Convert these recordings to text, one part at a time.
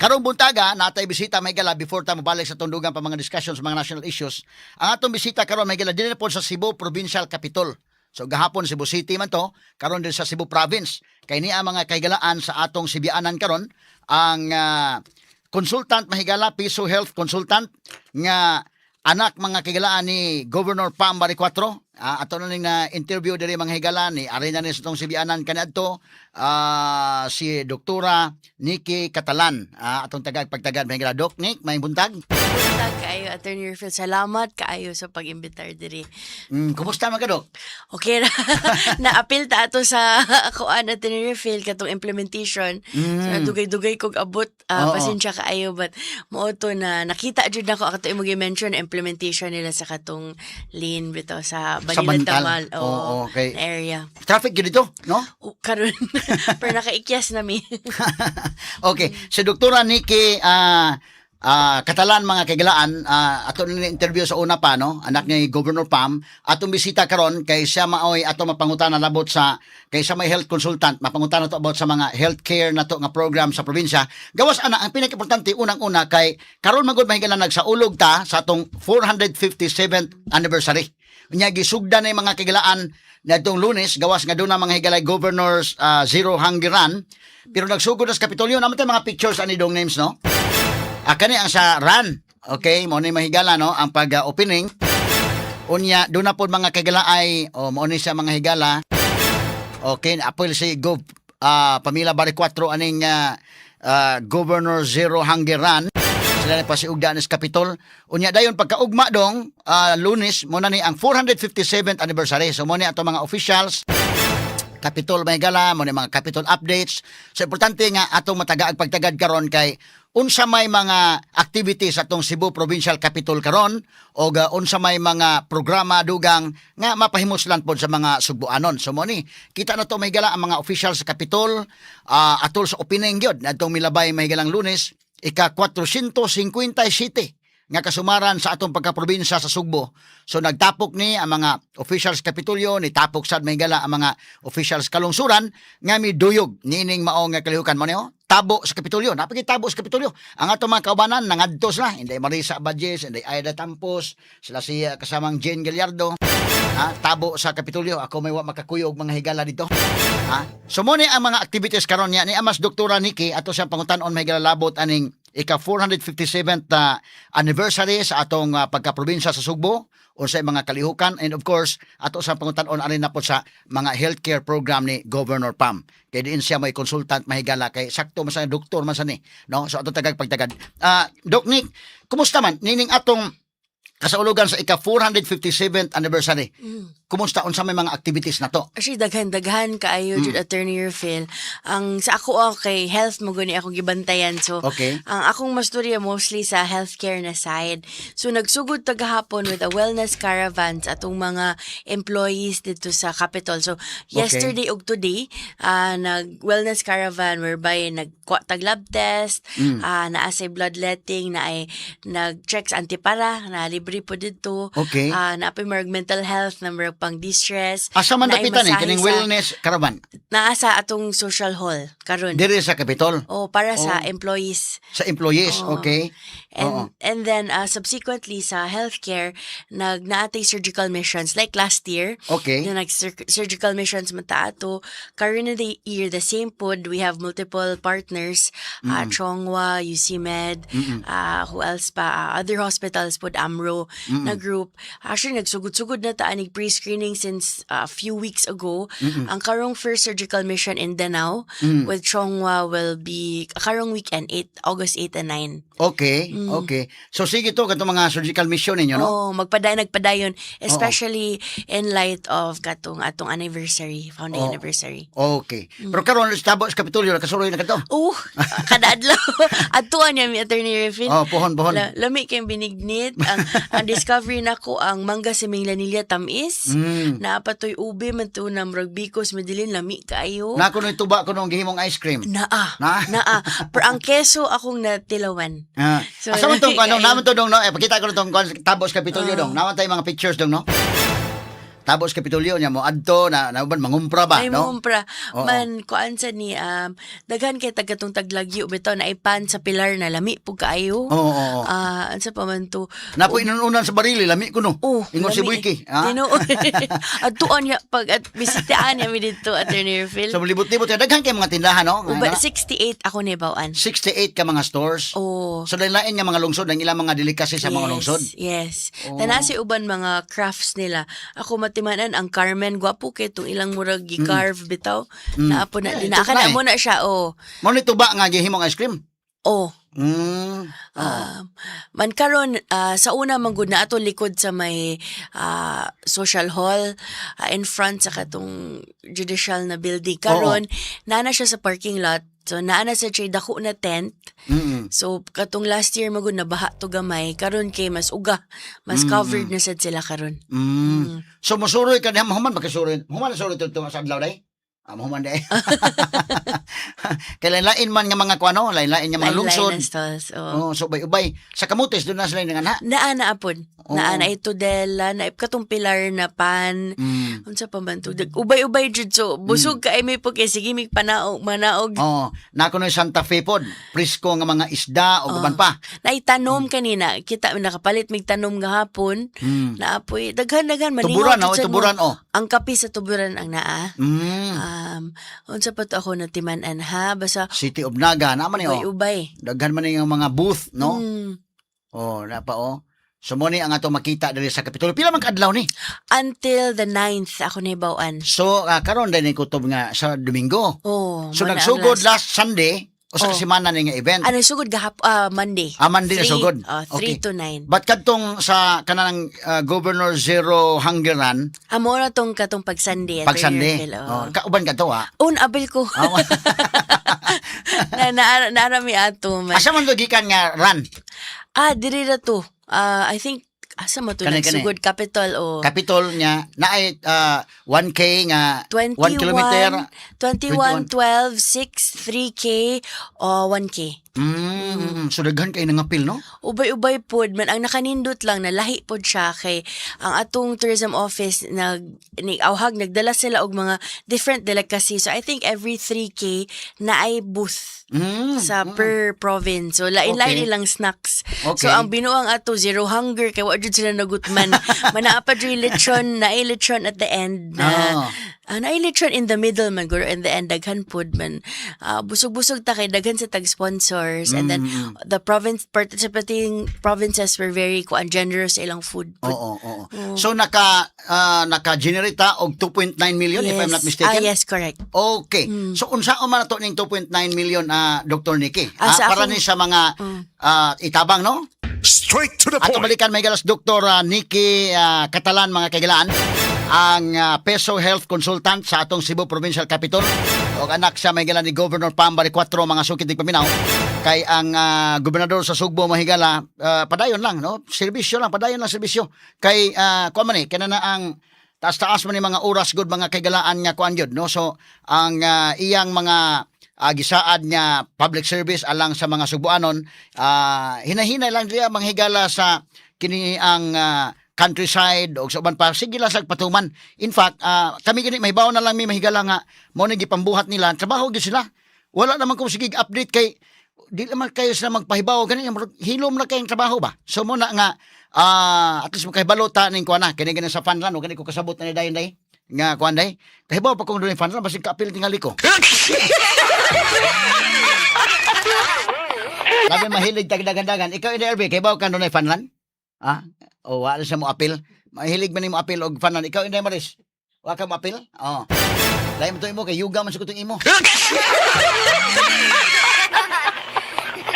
Karong buntaga natay bisita may gala before ta mobalik sa tundugan pa mga discussions sa mga national issues. Ang atong bisita karon may gala dinhi po sa Cebu Provincial Capital. So gahapon Cebu City man to, karon din sa Cebu Province. Kay niya mga kaigalaan sa atong Sibianan karon ang consultant mahigala Piso Health Consultant nga anak mga kaigalaan ni Governor Pam Baricuatro. Ato na ning na interview diri mga higala ni arena ni sa tong Sibianan kaniadto si Doktora Nikki Catalan. Atong pagtagad mahigala Doc Nick, may buntag. Buntag kaayo, Attorney Rufil. Salamat kaayo sa pag-imbitar diri. Kumusta man ka, Doc? Okay ra. Na-appeal ta ato sa kuan Attorney Rufil katong implementation. So dugay-dugay kog abot. Pasensya kaayo but mao to na nakita jud nako ato imo gi-mention implementation nila sa katong lane bitaw sa Manila Tamal okay. area. Traffic yun dito, no? Karon pero nakaikyas na mi. Okay, si Doktora Nikki Catalan mga kaigalaan, ato ni interview sa una pa, no? Anak ni Governor Pam, atong bisita karon kay siya maoy ato mapangutana labot sa kay siya may health consultant, mapangutana to about sa mga healthcare na to nga program sa probinsya. Gawas ana ang pinaka-importante unang-una kay karon magud mahigala nagsaulog ta sa atong 457th anniversary. Unya gisugdan na mga kaigalaan na itong Lunes, gawas nga doon na mga higalay governors Zero Hunger Run, pero nagsugod na sa Kapitolyo. Naman tayo mga pictures ani dong names, no? Kani ang sa run, okay, mo ni mahigala, no? Ang pag-opening. Unya, doon na po mga kagala ay, mo ni sa mga higala. Okay, apil si Pamela Baricuatro aning Governor Zero Hunger Run. Sila na pasiugdaan sa Kapitol. Unya dayon pagkaugma dong Lunes mo na ni ang 457th anniversary. So mo ni ato mga officials Kapitol may gala mo ni mga Kapitol updates. So importante nga atong matagaag pagtagad karon kay unsa may mga activities atong Cebu Provincial Capital karon o unsa may mga programa dugang nga mapahimuslan pod sa mga Sugbuanon. So mo ni kita na to may gala ang mga officials sa Kapitol atol sa opening gyud adtong milabay may galang Lunes ika-457 nga kasumaran sa atong pagkaprobinsya sa Sugbo. So nagtapok ni ang mga officials Kapitolyo, ni tapok sad may gala ang mga officials kalungsuran nga miduyog nining mao nga kalihukan mo niyo. Tabo sa Kapitolyo, napakitabo sa Kapitolyo. Ang atong mga kaubanan nangadtos na, hindi Marisa Badges, hindi Aida Tampos, sila si kasamang Jane Gallardo. Tabo sa Kapitolyo, ako may makakuyog mga higala dito. So mo ni ang mga activities karon niya ni Amas Doktora Nikki ato siyang pangutan-on may labot aning ika-457th anniversary sa atong pagkaprobinsya sa Sugbo unsay mga kalihukan and of course ato sa pangutan-on ani na po sa mga healthcare program ni Governor Pam. Kay diin siya may consultant mahigala kay sakto man sa doktor man sa ni, no? So ato tagag pagtagad. Doc Nick, kumusta man nining atong kasaulugan sa ika-457th anniversary? Kumusta unsa may mga activities na to? Actually, daghan kaayo jud Attorney Rufil. Ang sa ako kay health mo guni akong gibantayan. So, Okay. ang akong masturya mostly sa healthcare na side. So, nagsugod ta gahapon with a wellness caravans atong mga employees dito sa Capitol. So, yesterday ug today, nag-wellness caravan whereby nag-tag lab test, naasay bloodletting, naay nag-checks antipara, na libre po dito. Okay. Naapay marag mental health, na marag pang distress. Asa man naay dapitan masahe kining sa- wellness caravan? Naa sa atong social hall karon. Diri sa Kapitol. Para sa employees. Sa employees, Oo. okay? And then subsequently sa healthcare naatay surgical missions like last year. Okay. Na surgical missions man ta ato. Karon na the year the same pod we have multiple partners, Chongwa, UC Med, who else pa, other hospitals pod Amro na group. Actually nagsugod-sugod na ta aning pre-screening since a few weeks ago. Ang karong first surgical mission in Danao with Chongwa will be karong weekend August 8 and 9. Okay, okay. So sige to katong mga surgical mission ninyo, no? Nagpadayon especially in light of katong atong anniversary, founding anniversary. Okay. Pero karon tabo sa Kapitolyo nakasuroy na kadto. Kada adlaw atuan niya mi Attorney Rufil. Pohon. Lami kay binignit ang discovery nako ang mangga si Minglanilla tamis. Naapatoy ube man to na murag bikos medilin lami kaayo. Na kuno tuba kuno gihimong ice cream. Naa. Na? Pero ang keso akong natilawan. So, Asa man tong kayo. naman to dong no? Pakita ko tong tabo sa Kapitolyo dong. Naman tay mga pictures dong no? Tapos Kapitolyo niya mo adto na uban mangumpra ba, Ay no? mumpra. Oo. Man, kuan sa ni, daghan kay tagatong taglagyo, bitaw na ipan sa pilar na lami po kaayo. Oo. Ansa pa man to. Napo inununan sa barili lami ko no. Oh, Ingon si lami. Buiki, ha? Tinuod. At tuon niya, pag at bisitiaan niya mi dito, Attorney Phil. So libot-libot daghan kay mga tindahan, no? Uba, 68 ako ni bawaan. 68 ka mga stores. Oh. So lain nga mga lungsod ang ilang mga delicacy sa mga lungsod. Yes. Oh. Tanasi uban mga crafts nila. Ako matimanan ang Carmen, gwapo kay itong ilang murag gi-carve bitaw. Naapo na, Yeah, dinaka ito na na mo na siya, oh. Mao ni tuba nga gihimong ice cream. Oh. Mm. Man karon sa una manggod na ato likod sa may social hall in front sa katong judicial na building karon naana siya sa parking lot, so naana sa siya dako na tent. So katong last year magud na baha to gamay, karon kay mas uga, mas covered na sad sila karon. So mosuroy ka diha mahuman makisuroy. Human suroy to sa adlaw day. Mahuman day. Kay lain man nga mga kuano, lain nga mga lungsod. Lain-lain na stalls, Oh, so ubay-ubay. Sa Camotes doon na sila nga na. Naana apod. Naana ito dela, naip katong pilar na pan. Unsa pa man to? Ubay-ubay jud, so busog ka ay may pagkay sige mig panaog manaog. Oh, nako no Santa Fe pod, presko nga mga isda o guban pa. Naitanom kanina, kita nakapalit mig tanom gahapon. Naapoy daghan-daghan maningaw. Tuburan jud oh, sad mo. tuburan oh. Ang kape sa tuburan ang naa. Unsa pa to ako natiman-an ha, basta City of Naga naman ni oh. ubay-ubay. Daghan man yung mga booth, no? Oh, napa oh. So mo ni ang ato makita diri sa Kapitolyo. Pila man kadlaw ni? Until the 9th ako nibawaan. So karon din ni kutob nga sa Domingo. Oh, So mo na ang nagsugod last Sunday o sa semana ni nga event. Ano sugod Monday. Monday na sugod. 3 Okay. to 9. But kadtong sa kanang Governor Zero Hangeran, Amo na tong katong pag Sunday. pag Sunday. Kauban ka to ha. Abil ko. Naarami ato man. Asa man to gikan nga run? Diri na to. I think asa mo to Kani. nagsugod Capitol o Capitol niya na ay 1K nga 1 21, kilometer. 21, 12, 6, 3K o 1K. So daghan kay nangapil no? Ubay-ubay pod man ang nakanindot lang na lahi pod siya kay ang atong tourism office nagdala sila og mga different delicacies. So I think every 3K na ay booth sa per province. So lain-lain Okay. nilang snacks. Okay. So ang binuang ato zero hunger kay wa jud sila nagutman. Manaapa jud lechon, naay lechon at the end na naay lechon in the middle man guro, in the end daghan pod man. Busog-busog ta kay daghan sa tag sponsors, and then the participating provinces were very generous sa ilang food. Oo. So naka-generate ta og 2.9 million if I'm not mistaken. Yes, correct. Okay. So unsaon man nato ning 2.9 million Dr. Nikki? Sa Para akong- ni sa mga itabang no? Straight to the Ato point. balikan may galas Dr. Nikki Catalan mga kaigalaan, ang Peso Health Consultant sa atong Cebu Provincial Capital. O anak siya may galan ni Governor Pam Bari 4 mga sukit ng paminaw. Kay ang gobernador sa Sugbo mahigala padayon lang no, serbisyo lang, padayon lang serbisyo. Kay kuan man ni kana na ang taas-taas man ni mga oras gud mga kaigalaan nga kuan gyud no. So ang iyang mga gisaad nga public service alang sa mga Sugboanon, hinahinay lang diya manghigala sa kini ang countryside o sa uban pa sige lang sa patuman. In fact, kami gani mahibaw na lang may mahigala nga mo ni gipambuhat nila, trabaho gyud sila. Wala naman ko sige update kay di naman kayo sila magpahibaw gani, hilom na kayong trabaho ba. So mo na nga at least makahibalota ning kuan na kini sa fundran o gani ko kasabot na ni dayon day nga kuan day. Kahibaw pa kung doon fundran basig kaapil tingali ko. Labi mahilig tagdagan-dagan. Ikaw in RB, kay baw ka doon ay fanlan? O wala siya mo apil. Mahilig man mo apil og fanlan. Ikaw in Maris, wala ka mo apil? Oo. Dahil mo to imo, kay yuga man sa kutong imo.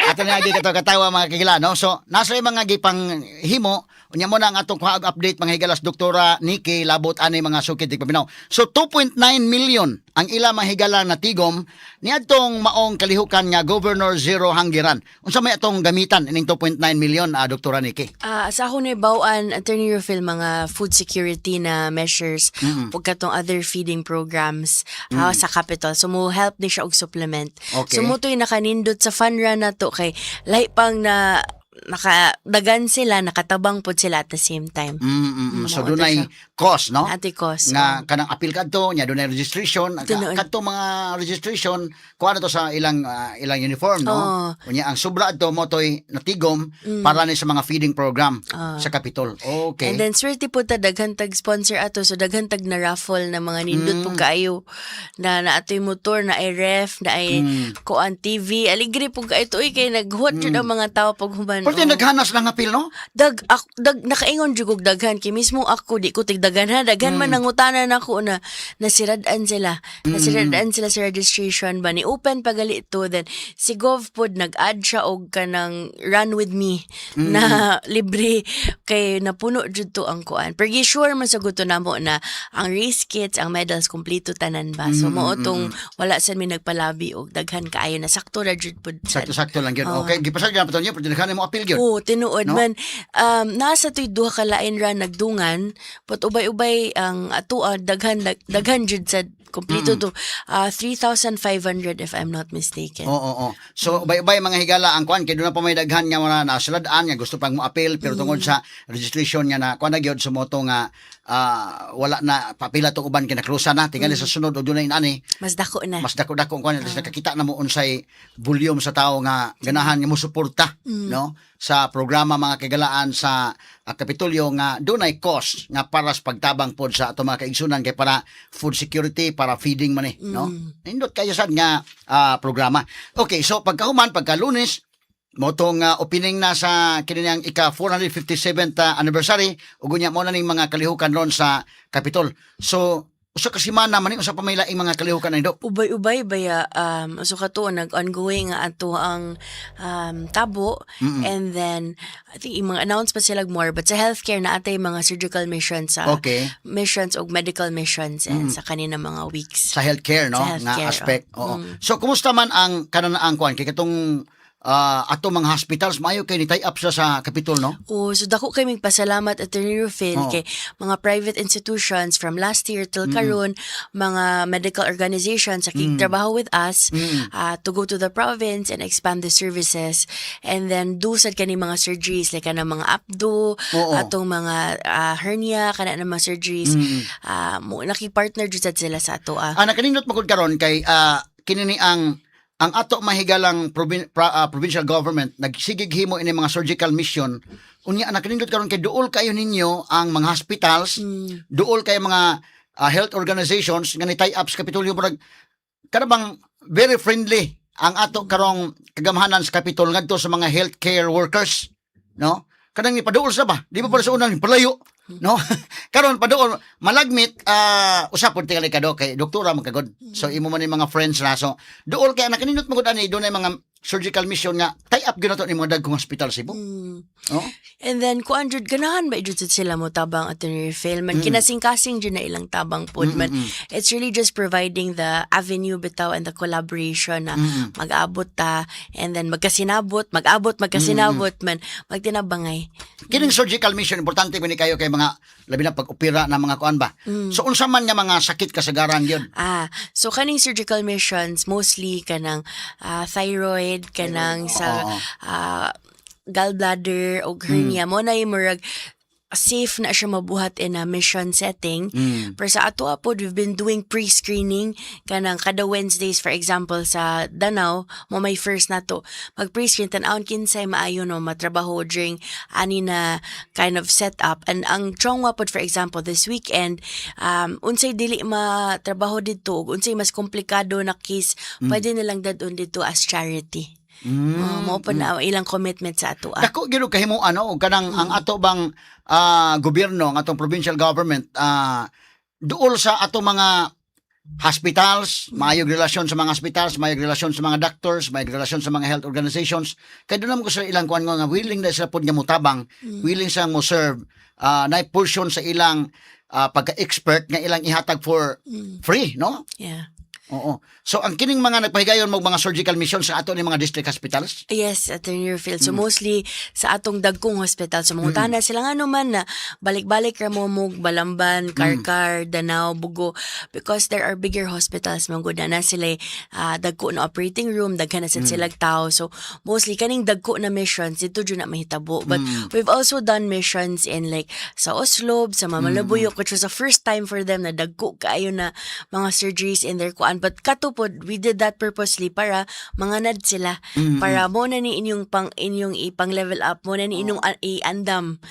Ato na lagi katawa mga kagila, no? So, nasa yung mga gipang himo, unya mo na ang atong kuhaag update mga higalas Doktora Nikki labot ani mga sukit di paminaw. So 2.9 million ang ila mga higala na tigom niadtong maong kalihukan nga Governor Zero Hangiran. Unsa may atong gamitan ining 2.9 million Doktora Nikki? Sa ako ni bawaan, Attorney Rufil, mga food security na measures, pagkatong other feeding programs sa capital. So mo help ni siya og supplement. Okay. So mo to'y nakanindot sa fund run na to kay lahi pang na nakadagan sila, nakatabang pod sila at the same time. So Mao dunay ta siya. cost, no? Ate Cos. Nga kanang appeal kadto nya dunay registration Tinuod. kadto mga registration kuha na to sa ilang ilang uniform, no? Oo. Unya ang sobra adto mo toy natigom para ni sa mga feeding program sa Capitol. Okay. And then swerte po ta daghan tag sponsor ato, so daghan tag na raffle na mga nindot po kaayo na atoy motor, na ay ref, na ay kuan TV, aligre po kaayo to kay naghuwat jud ang mga tao pag human. Pero naghanas lang appeal, no? Dag nakaingon jud og daghan kay mismo ako di ko tigdagan ha daghan man nangutanan ako na nasiradan sila sa registration ba ni open pagali to, then si Gov pod nag-add siya og kanang run with me na libre kay napuno jud to ang kuan pero sure man sa gusto namo na ang race kits, ang medals kompleto tanan ba, so mao tong wala sa mi nagpalabi og daghan kaayo na sakto ra jud pod sad. Sakto lang yun. Okay, gipasag gyud paton niya pero daghan mo appeal gyud. Oo, tinuod No? man. Nasa to'y duha ka lain ra nagdungan, but ubay-ubay ang ato daghan jud sa kompleto to 3,500 if I'm not mistaken. Oo. So bay-bay mga higala ang kuan kay doon na pa may daghan nga mga nasuladaan nga gusto pang mo-appeal pero tungod sa registration nga na kuan na gyud sumoto nga wala na papila to uban kinakrusa na tingali sa sunod o dunay ani Mas dako na. mas dako-dako ang kuan nakakita na mo unsay volume sa tao nga ganahan nga mo suporta no sa programa mga kagalaan sa Kapitolyo nga dunay cost nga para sa pagtabang pod sa ato mga kaigsunan kay para food security, para feeding man no. Nindot kayo sad nga programa. Okay, so pagka Lunes mo tong opening na sa kining ika 457th anniversary ug unya mo na ning mga kalihukan ron sa Capitol. So usa ka semana man ni usa pa may laing mga kalihukan na ido. Ubay-ubay baya so kato nag-ongoing nga ato ang tabo and then I think yung mga announce pa sila more but sa healthcare na atay mga surgical missions sa Okay. missions og medical missions and sa kanina mga weeks. Sa healthcare, no? Sa healthcare, nga aspect. Oo. So kumusta man ang kananaang kuan kay katong ato mga hospitals maayo kay ni tie up sa Capitol, no? So dako kay mig pasalamat Attorney Rufin Oo. kay mga private institutions from last year till karon, mga medical organizations sa trabaho with us to go to the province and expand the services and then do sad kani mga surgeries like kanang mga abdo, Oo. atong mga hernia kana ng mga surgeries. Mo naki-partner jud sad sila sa ato. Nakanindot magud karon kay kinini ang ato mahigalang provincial government nagsigig himo ini mga surgical mission unya nakanindot karon kay duol kayo ninyo ang mga hospitals, duol kayo mga health organizations nga ni tie up sa Kapitolyo murag kada bang very friendly ang ato karong kagamhanan sa Capitol ngadto sa mga healthcare workers, no? Kanang ni paduol sa ba? Di ba para sa unang palayo, no? Karon paduol malagmit usapon tingali kado kay doktora magkagod. So imo man ni mga friends na so duol kay nakanindot magud ani dunay mga surgical mission nga tie up gyud nato ni mga dagkong hospital sa Cebu. No? And then kuan jud ganahan ba jud sila mo tabang Attorney Phil man kinasing-kasing jud na ilang tabang pod man. It's really just providing the avenue bitaw and the collaboration na mag-abot ta and then magabot man magtinabangay. Kining surgical mission importante ko ni kayo kay mga labi na pag-opera na mga kuan ba. So unsa man nga mga sakit kasagaran gyud? So kaning surgical missions mostly kanang thyroid, kanang sa gallbladder o hernia mo na yung murag safe na siya mabuhat in a mission setting. Pero sa ato po, we've been doing pre-screening kanang kada Wednesdays, for example, sa Danau, mo may first na to. Mag-pre-screen, tanawon kinsay maayo no matrabaho during ani na kind of setup. And ang Chongwa po, for example, this weekend, unsay dili matrabaho dito, unsay mas komplikado na case, pwede nilang dadon dito as charity. Mo pa na ilang commitment sa ato. Dako gyud kahimo ano kanang ang ato bang gobyerno ang atong provincial government duol sa ato mga hospitals, maayong relasyon sa mga hospitals, maayong relasyon sa mga doctors, maayong relasyon sa mga health organizations. Kay doon naman ko sa ilang kuan nga willing na sila pod nga mutabang, willing sa mo serve na portion sa ilang pagka-expert nga ilang ihatag for free, no? Yeah. Oo. So ang kining mga nagpahigayon mo mga surgical mission sa ato ni mga district hospitals? Yes, Attorney Rufil. So mostly sa atong dagkong hospital. So mangutana sila nga naman na balik-balik ra mo mug Balamban, Karkar, Danao, Bugo because there are bigger hospitals man gud na sila dagko na operating room, daghan na sad silang tao. So mostly kaning dagko na missions dito jud na mahitabo. But we've also done missions in like sa Oslob, sa Mamalabuyok, which was the first time for them na dagko kaayo na mga surgeries in their kuan. But katupod, we did that purposely para manganad sila. Para mo na ni inyong ipang level up, mo na ni inyong iandam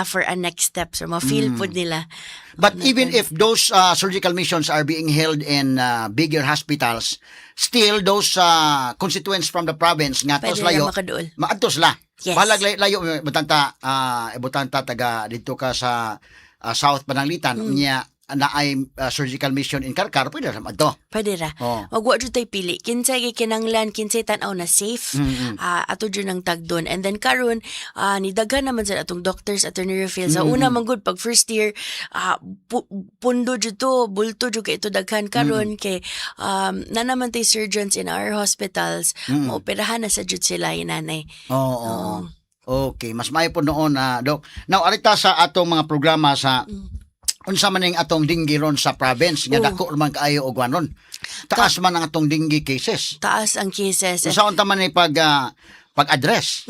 for a next step. So ma-feel pod nila. But even if those surgical missions are being held in bigger hospitals, still those constituents from the province nga tos Pwede layo, na makaduol. maadtos la. Yes. Balag layo butanta taga dito ka sa South Pananglitan niya na ay surgical mission in Karkar, pwede ra madto. Pwede ra. Oh. Wag jud tay pili. Kinsay kay kinanglan, kinsay tan-aw na safe. Ato jud ang tagdon. And then karon nidaghan naman sa atong doctors, Attorney Rufil. Sa una man gud pag first year pundo jud to, bulto jud kay ito daghan karon kay na naman tay surgeons in our hospitals, maoperahan na sa jud sila inanay. Oo. Okay, mas maayo po noon Doc. Now arita sa atong mga programa sa unsa man ning atong dinggi ron sa province nga dako man kaayo og wanon. Taas man ang atong dinggi cases. Taas ang cases. Unsa unta man ni pag-address.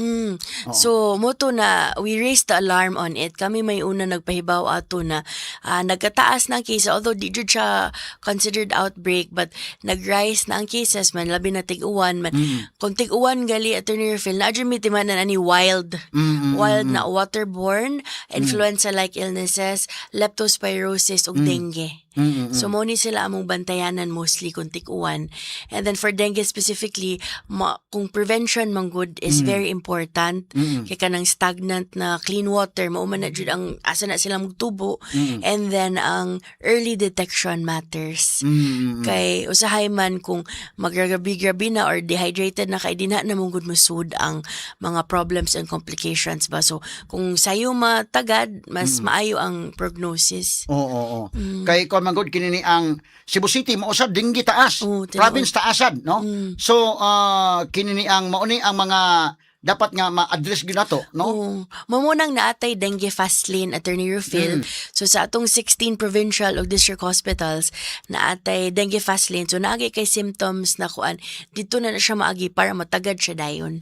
So, moto na, we raised the alarm on it. Kami may una nagpahibaw ato na nagkataas na ang cases. Although, di jud siya considered outbreak, but nag-rise na ang cases man, labi na tig-uwan man. Kung tig-uwan gali, Attorney Rufil, na dyan may timan na ni wild. Wild na waterborne, influenza-like illnesses, leptospirosis, ug dengue. So, mo ni sila among bantayanan mostly kung tig-uwan. And then, for dengue specifically, kung prevention man good is very important. Kaya ka ng stagnant na clean water, mauman na jud ang asa na sila magtubo. And then, ang early detection matters. Kay usahay man kung magragabi-grabi na or dehydrated na kay dinha na mong good musud ang mga problems and complications ba. So, kung sayo matagad, mas maayo ang prognosis. Oo. Kay kon man gud kini ni ang Cebu City mausab dinggi taas. Province taasad, no? So kini ni ang mauni ang mga dapat nga ma-address gyud nato, no? Mamunang naatay dengue fast lane, Attorney Rufil. So sa atong 16 provincial o district hospitals naatay dengue fast lane. So naagi kay symptoms na kuan dito na siya maagi para matagad siya dayon.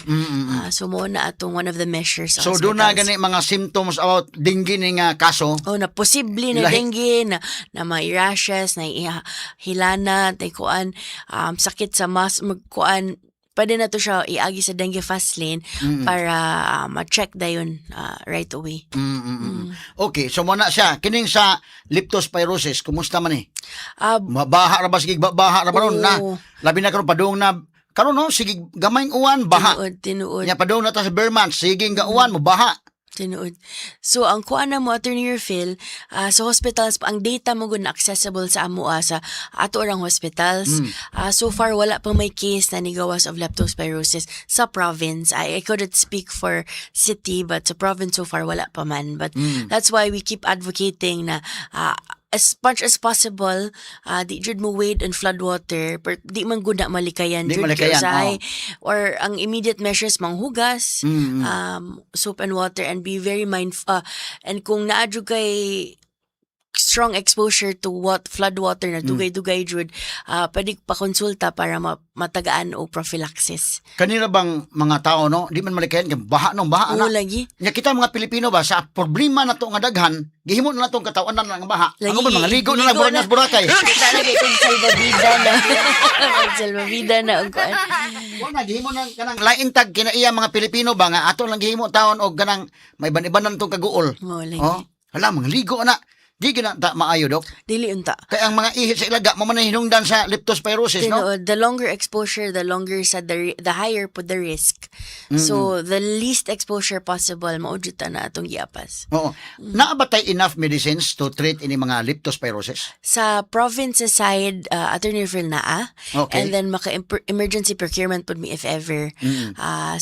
So mo na atong one of the measures sa So hospitals. do na gani mga symptoms about dengue ning kaso. Na posible na dengue na may rashes, na hilana, tay kuan sakit sa kuan. Pwede na to siya iagi sa dengue fast lane para ma-check dayon right away. Okay, so muna siya kining sa leptospirosis, kumusta man ni? Mabaha ra ba sige baha ra ba ron na? Labi na karon padung na karon no sige gamayng uwan baha. Tinuod. Nya padung na ta sa Berman, sige nga uwan mo baha. Tinuod. So, ang kuan na mo, Attorney Rufil, sa hospitals, ang data mo na accessible sa amua sa ato orang hospitals. So far, wala pa may case na nigawas of leptospirosis sa province. I couldn't speak for city, but sa province so far, wala pa man. But that's why we keep advocating na as much as possible, di jud mo wade in flood water, di man gud na malikayan Di jud malikayan, kiusay. Or ang immediate measures manghugas, soap and water, and be very mindful. And kung naadyo kay strong exposure to flood water na dugay-dugay jud, pwede pa-konsulta para matagaan o prophylaxis. Kanila bang mga tao no, di man malikayan kay baha baha na. Lagi. Nya kita mga Pilipino ba sa problema nato nga daghan, gihimo na natong katawan na nga baha. Lagi. Ang mga ligo na lang buras burakay. Kita na kay kung salvavida na. Salvavida na. Wala gihimo na kanang lain tag kinaiya mga Pilipino ba nga ato lang gihimo taon og kanang may ban-ibanan tong kaguol. Lagi. Hala mga ligo na. Di gina ta maayo dok. Dili unta. Kay ang mga ihit sa ilaga mo man hinungdan sa leptospirosis no. Tinuod, the longer exposure, the longer sa the higher po the risk. So the least exposure possible mao jud ta na atong giapas. Oo. Naabatay enough medicines to treat ini mga leptospirosis? Sa province side, Attorney Rufil naa. Okay. And then maka-emergency procurement pud mi if ever.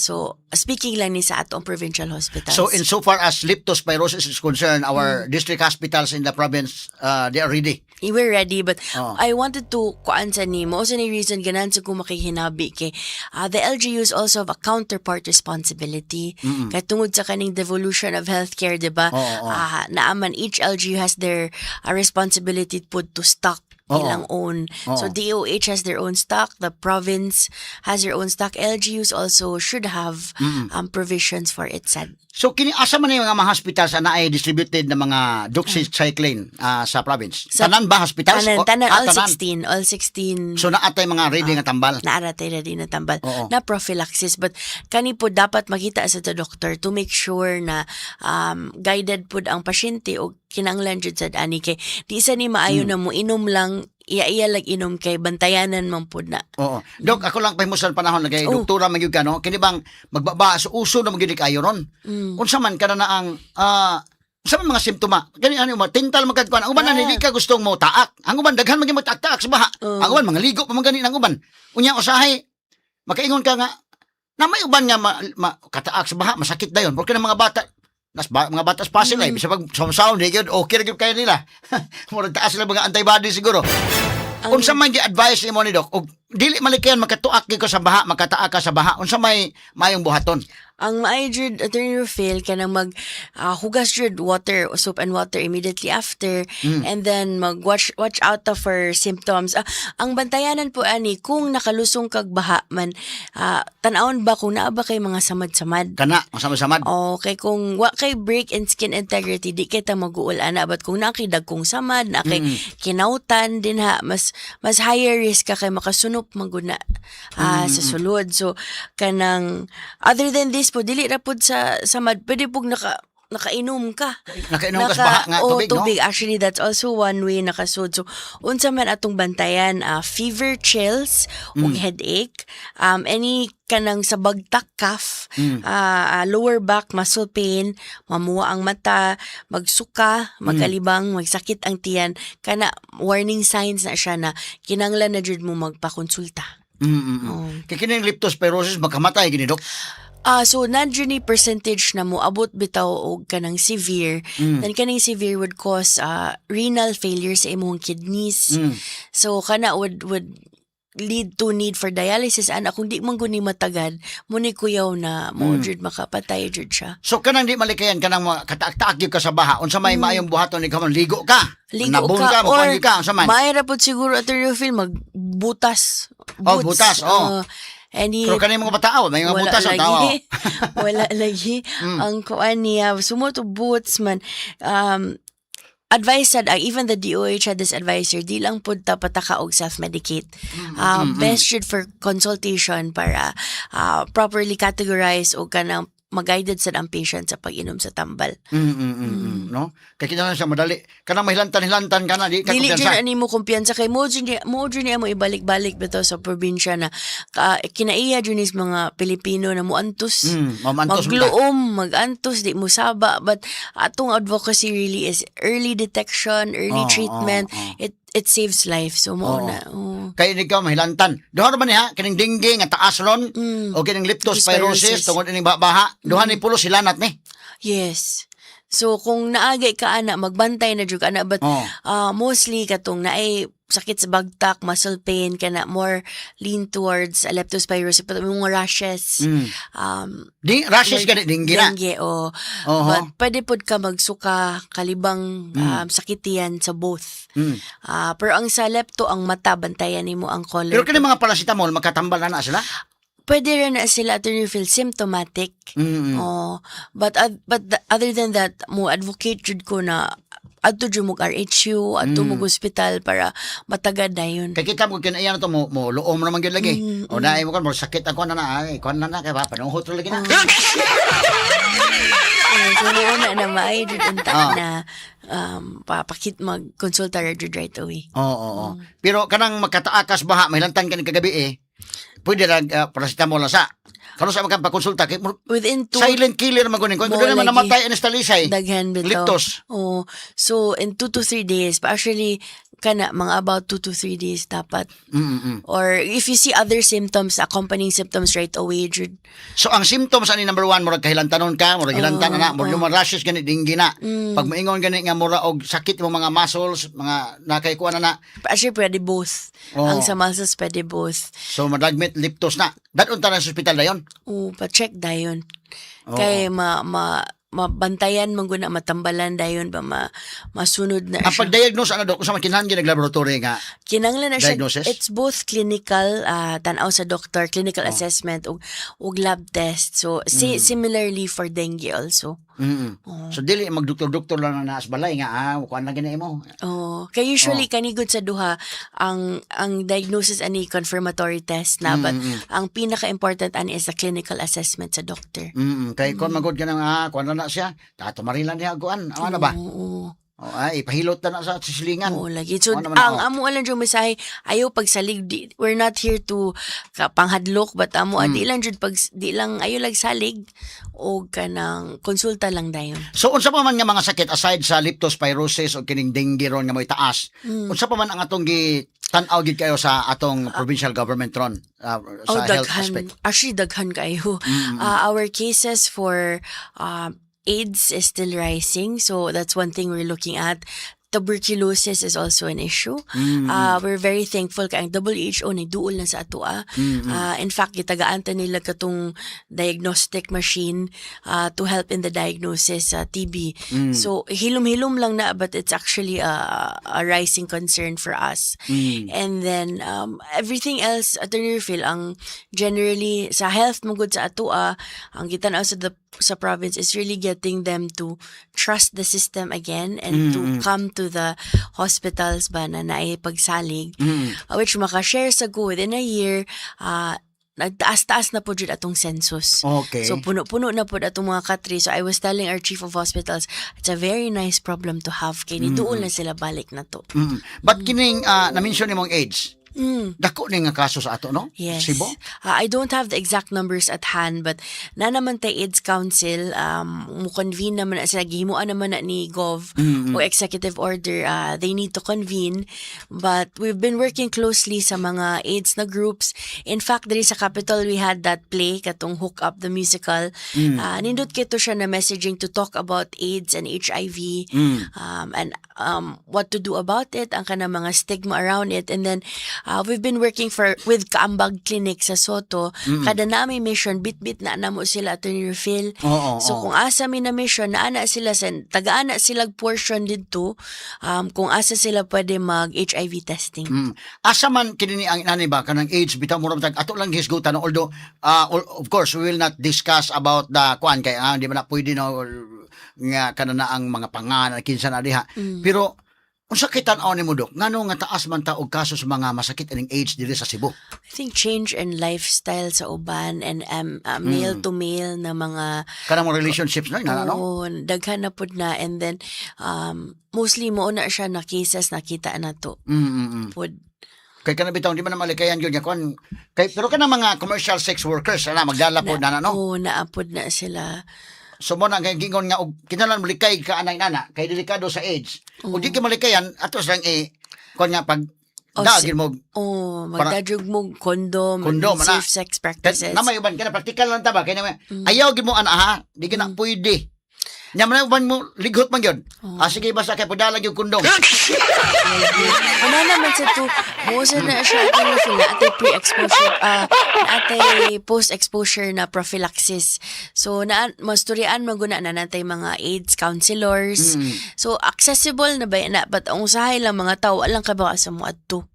So speaking lang ni sa atong provincial hospitals. So insofar as leptospirosis is concerned, our district hospitals in the province, they are ready. we're ready, but Oh. I wanted to kuan sa ni mo sa ni reason ganan sa ko makihinabi kay the LGUs also have a counterpart responsibility kay tungod sa kaning devolution of healthcare, di ba? Oo. Naaman each LGU has their responsibility pud to stock Oo. ilang own. So DOH has their own stock, the province has their own stock. LGUs also should have provisions for its said. So kini asa man yung mga hospitals na ay distributed na mga doxycycline sa province? Tanan ba hospitals? Tanan, all tanan. 16, all 16. So naatay mga ready nga tambal. Naaratay na din na tambal Oo. na prophylaxis, but kani po dapat makita sa the doctor to make sure na guided pud ang pasyente o kinanglan jud sad ani kay di isa ni maayo na mo inom lang iya lag inom kay bantayanan man pud na. Oo. Dok, ako lang pahimusan panahon na kay Oh. doktora magyud ka no. Kini bang magbaba sa uso na magyud kayo ron. Unsa man kana na ang sa mga simptoma. Gani ano mo tintal magkadkuan. Ang uban na hindi ka gustong mo taak. Ang uban daghan maging magtaak sa baha. Ang uban mga ligo pa man gani ang uban. Unya usahay makaingon ka nga na may uban nga kataak sa baha masakit dayon. Porque ng mga bata mga batas pa sila, bisa pag sound okay ra gyud kay nila. Murag taas sila mga antibody siguro. Unsa man gi-advise nimo ni Doc, og dili malikayan makatuak gyud ko sa baha, makataak ka sa baha. Unsa may mayong buhaton? Ang maayo jud Attorney Rufil kanang mag hugas jud water, soap and water immediately after, and then mag watch out for symptoms. Ang bantayanan po ani kung nakalusong kag baha man, tan-awon ba kung naa ba kay mga samad-samad. Kana, masama-samad. Okay, kung wa kay break in skin integrity, di kita mag-uul ana. But kung nakidag kong samad, na kay kinautan din ha, mas higher risk ka kay makasunop maguna sa sulod. So, kanang, other than this po, dili ra pud sa samad, pwede pug nakainom ka. Nakainom ka sa baha nga tubig, no? tubig. Actually, that's also one way nakasud. So, unsa man atong bantayan, fever, chills, ug headache, any kanang sa bagtak cough, lower back muscle pain, mamuwa ang mata, magsuka, magalibang, magsakit ang tiyan, kana warning signs na siya na kinanglan na jud mo magpakonsulta. Kay kining leptospirosis makamatay gini Doc. So nandiyo ni percentage na mo abot bitaw og kanang severe. Then kaning severe would cause renal failure sa imong kidneys. So kana would lead to need for dialysis, ana kung di man guni matagad mo ni kuyaw na mo jud makapatay jud siya. So kanang di malikayan kanang kataak-taak gyud ka sa baha. Unsa may mayong buhaton ni kamon ligo ka. Ligo Nabong ka or makuha ka unsa man. mayra pod siguro at your film magbutas. Oh, butas, oh. Any Pero kanang mga batao may mga butas ang tawo. Wala lagi. Ang kuan niya, sumoto boots man. Advice sad, even the DOH had this advisor, di lang pud ta pataka og self-medicate. Best should for consultation para properly categorize o kanang mag-guided sad ang patient sa pag-inom sa tambal. No? Kaya kita na siya madali. Kanang mahilantan-hilantan ka na, di ka Dili kumpiyansa. dyan ani mo kumpiyansa kay mo dyan mo ibalik-balik bito sa probinsya na kinaiya dyan is mga Pilipino na mo antos. Mamantos mo ka. Magluom, mag-antos, di mo saba. But atong advocacy really is early detection, early treatment. It saves life. So mo na. Kaya hindi ka mahilantan. Duha naman niya, kining dengue nga taas ron, o kining leptospirosis, tungod ining baha, duha ni pulo sila nat ni. Yes. So kung naagay ka ana, magbantay na jud ka ana, but mostly katong naay sakit sa bagtak, muscle pain, kana more lean towards leptospirosis, but mga rashes. Rashes ka dengue na. Dengue, But pwede pod ka magsuka, kalibang sakitian sa both. Pero ang sa lepto, ang mata, bantayan nimo ang color. Pero kining mga paracetamol, makatambal na sila? Pwede rin na sila to feel symptomatic. But other than that, mo advocate jud ko na adto jud mo RHU, adto mo hospital para matagad na yun. Kaya kita mo kinaiyan na to, mo luom naman yun lagi. O naay mo kan, mo sakit ako na ay, kuan na kaya pa, panunghot ro lagi na. Kung na maay jud unta na papakit mag-consulta jud right away. Oo. Pero kanang makataakas baha, mahilantan ka ni kagabi pwede lang paracetamol na sa. karon sa mga pakonsulta kay Within 2 silent killer man kunin. Kung Mo naman lagi. namatay anestalisay. daghan bitaw. Liptos. Oh, so in 2 to 3 days, but actually kana mga about 2 to 3 days dapat. Or if you see other symptoms, accompanying symptoms right away, jud. So ang symptoms ani number 1 murag kahilantanon ka, murag hilantan na, murag yung rashes gani dinggi na. Pag moingon gani nga mura og sakit mo mga muscles, mga nakay kuha na. Actually, pwede both. Oh. Ang sa muscles, pwede both. So madagmit liptos na. Dadun ta na sa ospital dayon. Oh, pa-check dayon. Oo. Kay mabantayan man guna, matambalan dayon ba masunod na Ang siya. pag-diagnose ano dok sa kinahanglan naglaboratory nga. Kinanglan na siya. Diagnosis? It's both clinical, tanaw sa doctor, clinical assessment, ug lab test. So, similarly for dengue also. So dili magdoktor-doktor lang na naas balay nga kuan lang gani mo. Oh, kay usually kanigod sa duha ang diagnosis ani confirmatory test na, but ang pinaka-important ani is the clinical assessment sa doctor. Kay kon magod ka na kuan na siya. Tatumarilan niya kuan. Ano ba? Oo. Oh, ay pahilot na sa sisilingan. Oo, lagi. So, Ano naman ang ako? amo lang yung mensahe, ayaw pagsalig. We're not here to panghadlok, but amo, di lang jud di lang, ayaw lang salig, o kanang konsulta lang dayon. So unsa pa man nga mga sakit aside sa leptospirosis o kining dengue ron nga mo'y taas. Unsa pa man ang atong gi tan-aw gid kayo sa atong provincial government ron sa health aspect. Actually, daghan kayo. Our cases for AIDS is still rising, so that's one thing we're looking at. Tuberculosis is also an issue. We're very thankful kay ang WHO nagduol na sa atoa. In fact, gitagaanta nila katong diagnostic machine to help in the diagnosis TB. So hilom-hilom lang na, but it's actually a rising concern for us. And then everything else, Attorney Phil, ang generally sa health mo good sa atoa, ang gitanaw sa province is really getting them to trust the system again and to come to the hospitals ba na naipagsalig, which makashare sa go within a year. Nagtaas-taas na po dyan atong census. Okay. So, puno-puno na po atong mga katri. So, I was telling our chief of hospitals, it's a very nice problem to have. Kaya niduol na sila balik na to. But kining na-mention nimong AIDS. Dako ni nga kaso sa ato no? Yes. Sibo? I don't have the exact numbers at hand, but na naman tay AIDS Council, mo-convene naman na sila, gihimuan naman na ni Gov o executive order, they need to convene. But we've been working closely sa mga AIDS na groups. In fact, diri sa Capitol, we had that play, katong Hook Up the Musical. Nindot kito siya na messaging to talk about AIDS and HIV, and what to do about it, ang kanang mga stigma around it. And then, we've been working with Kaambag Clinic sa Soto. Kada na may mission, bit-bit na namo sila Attorney Phil. So kung asa mi na mission, naana sila taga-ana sila portion dito, kung asa sila pwede mag-HIV testing. Asa man kini ang inani ba kanang AIDS bitaw mo tag ato lang hisgutan no? Although of course we will not discuss about the kuan kay di man na pwede no nga kanana ang mga pangan kinsa na diha. Pero unsa kitan-aw nimo dok ngano nga taas man ta og kaso sa mga masakit ining AIDS diri sa Cebu? I think change in lifestyle sa uban and male to male na mga Kanang mga relationships no no? oo, daghan na pud na, and then mostly mo na siya na cases nakita na to. Pud Kay kana bitaw di man na malikayan gyud nga kuan kay pero kana mga commercial sex workers ana magdala pod na no? oo, naapod na sila. So mo na kay gingon nga og kinahanglan malikay ka anay nana kay delikado sa AIDS. Ug di ka malikayan atos lang kuan nga pag dagin mo Magdadyog mo kondom, Kondom, ana. safe sex practices. na may uban kana praktikal lang ta ba kay na ayaw gid mo ana ha di ka na pwede. Nya man uban mo lighot man gyud. Sige basta kay padala gyud kondom. Ano naman sa to, musa na siya na atay pre-exposure, atay post-exposure na prophylaxis. So, masturyan maguna na natay mga AIDS counselors. So, accessible na ba na, but ang usahay lang mga tao, alang ka ba sa mo adto?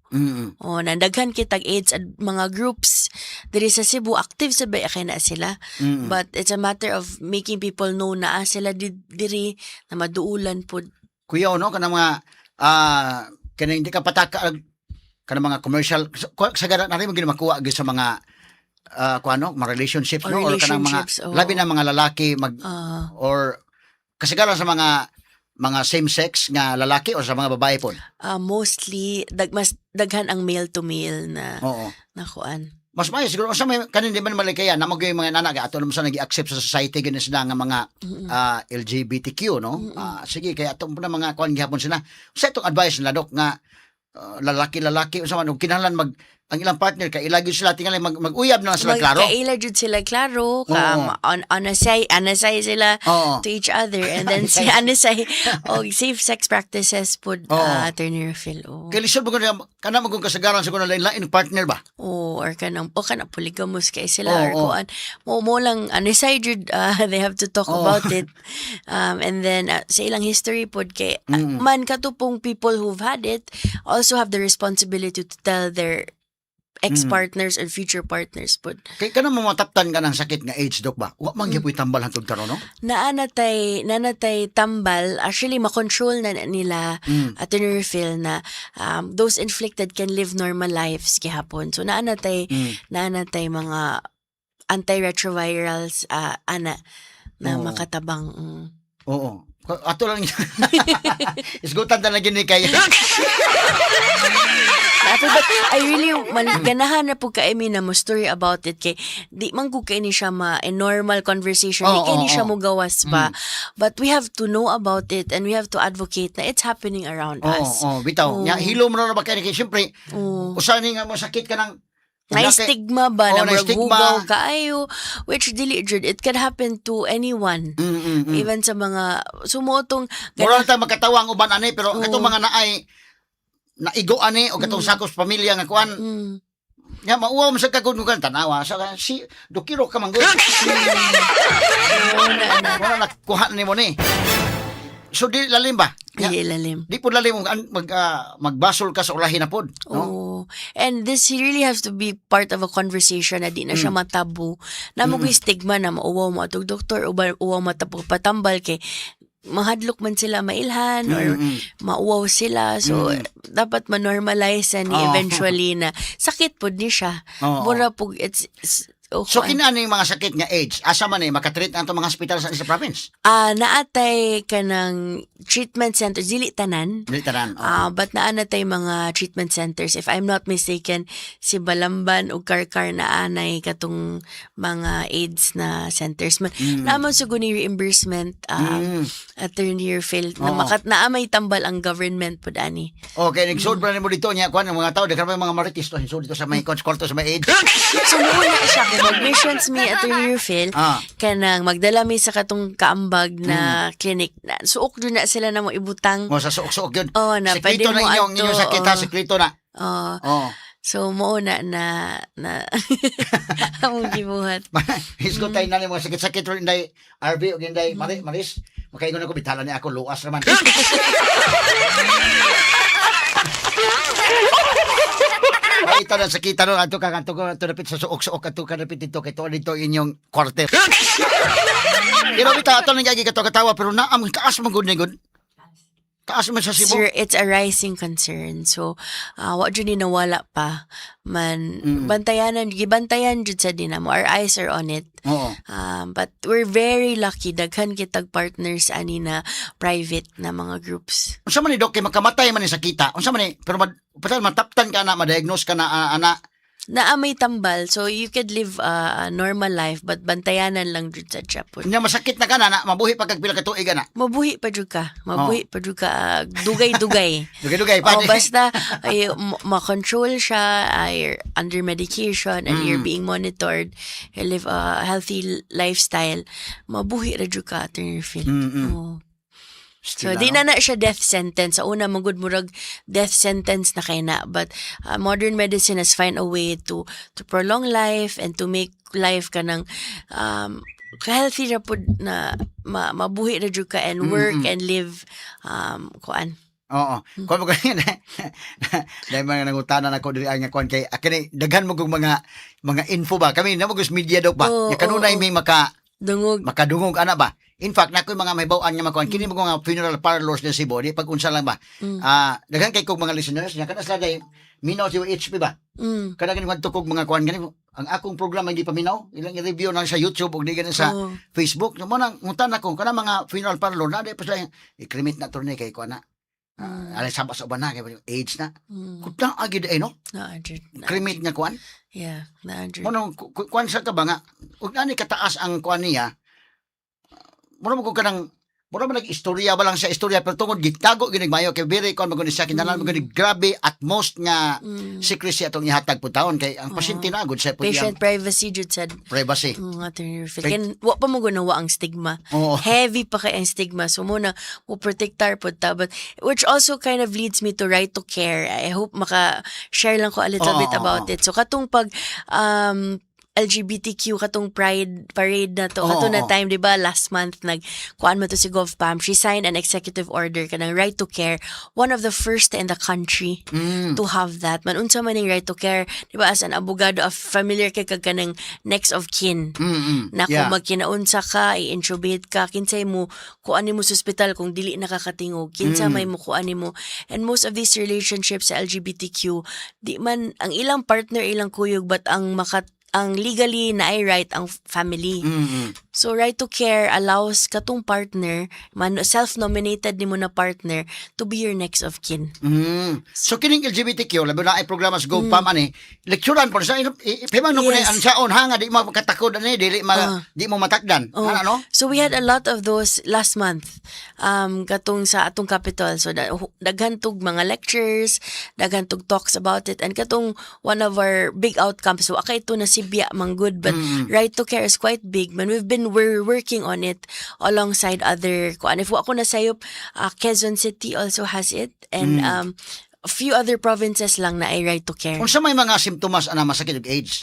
Nandaghan kitag AIDS at mga groups diri sa Cebu, active sa ba kay na sila, but it's a matter of making people know na sila diri na maduulan po. Kuya no kanang mga kanang hindi ka pataka kanang mga commercial sa gara na rin mo makuha gyud sa mga kuano mga relationships no or kanang mga labi na mga lalaki or kasagaran sa mga same sex nga lalaki o sa mga babae po? Mostly mas daghan ang male to male na nakuan. mas maayo siguro sa may kanin di man malikaya na magay mga nanak ato naman sa nagi-accept sa society ganin sila nga mga LGBTQ no. Sige kaya ato na mga kuan gihapon sila. Sa itong advice nila dok nga lalaki unsa man og kinahanglan ang ilang partner kay ilagi sila tingali mag-uyab na lang sila klaro. Magkaila jud sila klaro, anasay sila Oo. to each other, and then si anasay safe sex practices pud Attorney Phil. Kay lisod mo kana magong kasagaran sa kuno lain partner ba? Or kanang polygamous kay sila or Oo. kuan mo lang anasay jud they have to talk about it. And then sa ilang history pod kay man katupong people who've had it also have the responsibility to tell their ex-partners and future partners pod. Kay kana mamataptan ka ng sakit nga AIDS dok ba? Wa man gyud tambal hangtod karon no? Nanatay tambal, actually makontrol na nila Attorney Phil na those inflicted can live normal lives gihapon. So nanatay mga antiretrovirals na makatabang. Oo. Ato lang isgutan ta na gini kay But I really ganahan na po kaimi na mo story about it kay di man ko kay ni siya normal conversation kay ni siya mo gawas pa, but we have to know about it and we have to advocate na it's happening around us. Bitaw. Nya hilo mo na ba kay syempre usa ni nga mo sakit ka ng May stigma ba na na-stigma. maghugaw kaayo, which dili jud it can happen to anyone. Even sa mga sumotong mura ta magkatawang uban ani pero katong mga naay naigo ani o katong sakos pamilya nga kuan nya mauwaw mo sa kagunugan tanawa sa si dukiro ka manggod wala nakuha ni mo ni so di lalim ba ilalim. di po lalim magbasol ka sa ulahin na pod no And this really has to be part of a conversation na di na siya matabu na mo stigma na mauwaw mo atong doktor o uwaw patambal kay mahadlok man sila mailhan or mauwaw sila. So, dapat ma-normalize ni eventually na sakit po ni siya. Mura po, it's so kinani yung mga sakit nga AIDS asa man makatreat ang mga hospital sa province naatay kanang treatment centers dili tanan but naanatay mga treatment centers if I'm not mistaken si Balamban o Karkar na anay katong mga AIDS na centers man naman sugod ni reimbursement Attorney Phil na naamay tambal ang government pud ani. Okay nagsud pa nimo dito nya kuan ang mga tao daghan mga marites to dito sa may kwarto sa may AIDS so muna siya mag-missions mi Attorney Phil kanang magdala mi sa katong kaambag na clinic na suok dun na sila na mo ibutang sa suok-suok yun na siklito pwede mo na inyong sakit ha siklito na so mo na among gibuhat isgo tayo na mo sakit-sakit rin day RB o ginday Maris makaingon ako bitala ni ako luas naman ay ito na sakita ron ato napit sa suok-suok ato ka napit dito kay tuwa dito inyong quarter pero bita ato nang gagi katawa pero naam taas man gud taas man sa Cebu. Sir, it's a rising concern. So, wa jud ni nawala pa man gibantayan jud sa dinamo. Our eyes are on it. But we're very lucky daghan kitag partners ani na private na mga groups. Unsa man ni Doc kay makamatay man ni sakita. Unsa man ni pero patay mataptan ka na ma-diagnose ka na ana Naamay tambal, so you could live a normal life but bantayanan lang jud sa chapon. nya masakit na ka na mabuhi pag pila ka tuig na. Mabuhi pa jud ka. Dugay-dugay. Dugay-dugay pa. Basta ay ma-control siya, you're under medication and you're being monitored, you live a healthy lifestyle. Mabuhi ra jud ka Attorney Phil. So, di na siya death sentence. Sa una, magud murag death sentence na kay na. But modern medicine has find a way to prolong life and to make life ka ng healthy na po na mabuhi na jud ka and work and live kuan. Kuan mo kanina. Dahil mga nangutanan ako diri nga kuan kay akini daghan mo kog mga info ba. Kami na mo media dok ba. Ya kanunay may makadungog ana ba. In fact, nakoy mga may bawaan nga makuan kini mo nga funeral parlors sa Cebu di pag unsa lang ba. Daghan kay kog mga listeners nya kana sila day minaw si HP ba. Kada gani kog mga kuan gani ang akong programa hindi pa minaw ilang i-review na sa YouTube ug di gani sa Facebook. Mo nang ngutan ako kana mga funeral parlor na di pa sila i-cremate na turne kay kuan na. Alay sabas sa uban na kay age na. Mm. Kutang agid ay no. Na-adjud. Cremate nga kuan. Yeah, na-adjud. Mono kuan sa ka ba nga ug ani kataas ang kuan niya. Mura mo ko kanang mura man nag-istorya ba lang sa istorya pero tungod gitago ginig mayo kay very kuan maguni sa kinahanglan maguni grabe at most nga secrecy atong ihatag po taon kay ang pasyente na gud sa Patient privacy, jud said. privacy. Attorney Phil. Ken, wa pa mo gunawa ang stigma. Oo. Heavy pa kay ang stigma. So, muna, mo protektar po ta. But, which also kind of leads me to right to care. I hope maka-share lang ko a little bit about it. So, katong pag, LGBTQ katong pride parade na to kato na time di ba last month kuan mo to si GovPam, she signed an executive order kanang right to care, one of the first in the country to have that. Man unsa man ning right to care di ba, as an abogado of familiar kay kag kanang next of kin na kung magkinaunsa ka i-intubate ka kinsay mo kuan nimo sa ospital kung dili nakakatingog kinsa may mo kuan nimo. And most of these relationships sa LGBTQ di man ang ilang partner ilang kuyog but ang legally na ay right ang family. So, right to care allows katong partner, self-nominated ni mo na partner, to be your next of kin. So, kining LGBTQ, labi na ay programa sa GoPam, lecturean po sa ipimang nung Yes. ang saon, nga, di mo makatakod, di mo matakdan. Ano? So, we had a lot of those last month, katong sa atong Capitol. So, daghantog mga lectures, daghantog talks about it, and katong one of our big outcomes, so, aka ito na si Bia Manggod, but right to care is quite big. Man, we're working on it alongside other kuan. If ako nasayop, Quezon City also has it, and a few other provinces lang na ay right to care. Kung sa may mga simptomas ana masakit og AIDS,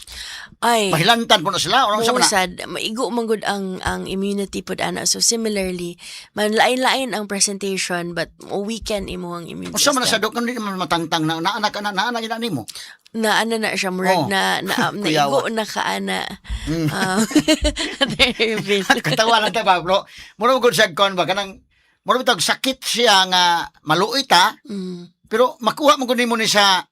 Ay, mahilantan po na sila o sa mo na? sad, maigo manggod ang immunity pod ana. So similarly, man lain-lain ang presentation but weekend imo ang immune Kung sa man system. sa dok hindi man matangtang na anak ina nimo. Na ano na siya, murag na naigo na kaana. Katawa lang ta ba, bro. Mura gud sa kon ba kanang mura bitag sakit siya nga maluoy ta. Pero makuha mo kunin mo ni sa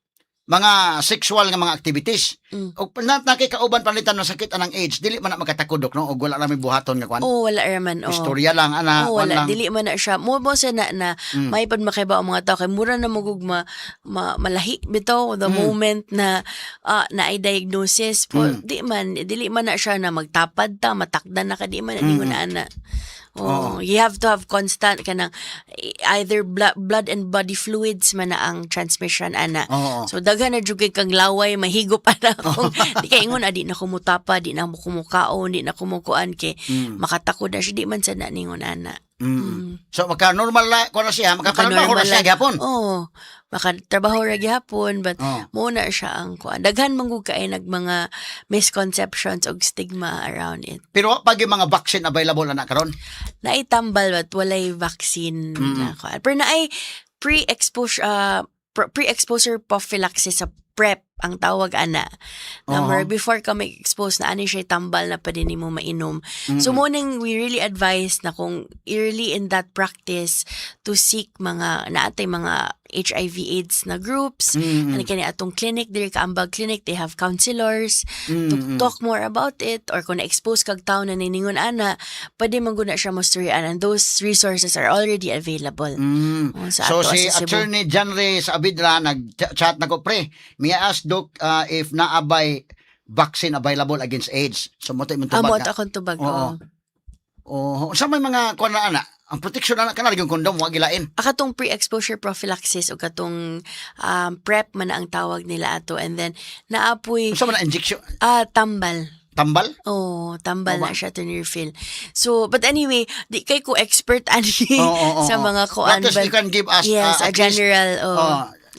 mga sexual nga mga activities. O nakikauban palitan ng sakit anang AIDS, dili man na makatakudok no og wala na may buhaton nga kwan. Oh, wala raman. Oh. Istorya lang ana Oh, kwan wala, lang. dili man na siya. Mo sa na may pad makaiba ang mga tao kay mura na magug malahi bitaw the moment na na ay diagnosis po dili man na siya na magtapad ta matakdan na ka di man na ningon na ana. Oh, you have to have constant kanang either blood and body fluids man na ang transmission ana. So daghan na jud kay kang laway mahigop ana kung di kay ingon adi na kumutapa, di na mo kumukaon, di na kumukuan kay makatakod na siya di man sad na ningon ana. So maka normal la ko na siya, makatrabaho na siya gyapon. Oo. Makatrabaho ra gyapon but muna siya ang kuan. Daghan manggug kay mga misconceptions og stigma around it. Pero pag yung mga vaccine available na karon. Naitambal but walay vaccine na kuan. Pero naay pre-exposure prophylaxis sa PrEP ang tawag ana. Na before ka may expose na ani siya tambal na pa din mo mainom. So morning we really advise na kung early in that practice to seek mga naatay mga HIV AIDS na groups. Ano kani atong clinic, diri ka ambag clinic, they have counselors to talk more about it, or kung na-expose kag tao na niningon ana, pwede mangguna siya mo storyan, and those resources are already available. So si Attorney John Ray sa Abidra nag-chat na ko pre. May ask Doc if naabay vaccine available against AIDS. So mo imong tubag. Amo akong tubag. Sa may mga kuan na ana, ang protection na kana yung kondom wa gilain. Akatong pre-exposure prophylaxis o katong PrEP man na ang tawag nila ato, and then naapoy Sa man injection tambal. tambal? Oh, tambal na siya to near feel. So, but anyway, di kay ko expert ani sa mga kuan. But you can give us yes, a at least, general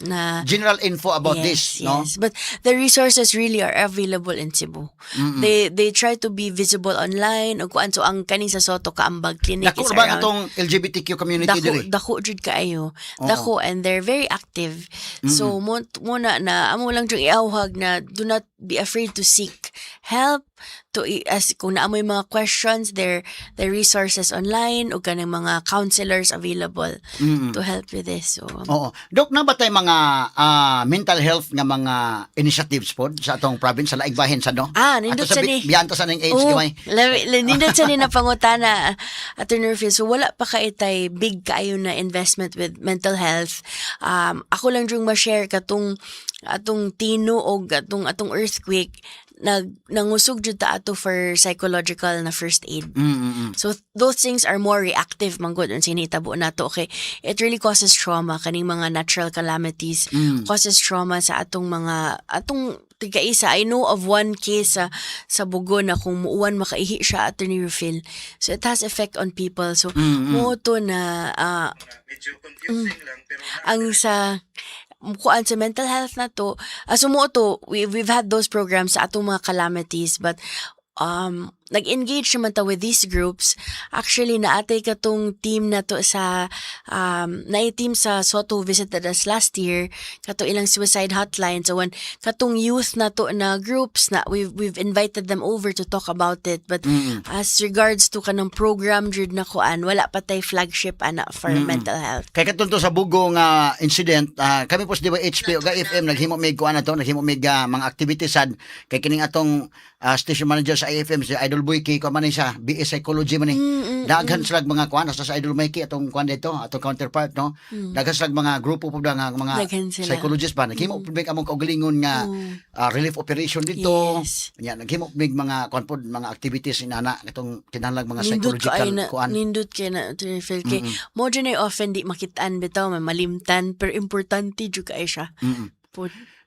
na general info about this, no? Yes, but the resources really are available in Cebu. They try to be visible online o kuan, so ang kaning sa Soto Kaambag Clinic is Dako ba around atong LGBTQ community diri? dako jud kaayo. Dako, and they're very active. So muna na amo lang jud iawhag na do not be afraid to seek help. as kung naamoy mga questions, there resources online o kanang mga counselors available to help with this. So Oo. Dok, na ba tayo mga mental health nga mga initiatives po sa atong province, sa laing bahin sa no? nindot Ato sa ni. biyanto sa ning age, Oo, gamay. nindot sa ni na pangutana, Attorney Phil. So wala pa kaitay big kaayo na investment with mental health. Ako lang yung ma-share katong atong tino o atong earthquake nangusog jud ta ato for psychological na first aid. So those things are more reactive man gud unsay nahitabo nato. Okay, it really causes trauma kaning mga natural calamities, causes trauma sa atong tiga-isa. I know of one case sa Bugo na kung muuwan makaihi siya, Attorney Rufil. So it has effect on people. So mo to na medyo confusing lang pero ang sa kuan sa mental health na to, sumo to, we've had those programs sa atong mga calamities, but nag-engage naman ta with these groups. Actually, naatay katong team na to sa team sa Soto visited us last year, kato ilang suicide hotline. So when katong youth na to na groups na we've invited them over to talk about it, but as regards to kanang program jud na kuan, wala pa tay flagship ana for mental health. Kay katunto sa Bugo nga incident, kami po sa DYHP o FM naghimo mig kuan na to, naghimo mig mga activities sad kay kining atong station manager sa AFM si Idol Boyki ko man siya BS psychology man daghan sila mga kuan sa Idol Boyki atong kuan dito atong counterpart no daghan sila mga grupo po nga mga psychologist ba naghimo mig among kaugalingon nga relief operation dito nya naghimo mig mga kuan pod mga activities inana katong kinahanglan mga psychological kuan nindot kay na to feel kay mo dyan ay often di makitaan bitaw malimtan pero importante jud kay siya.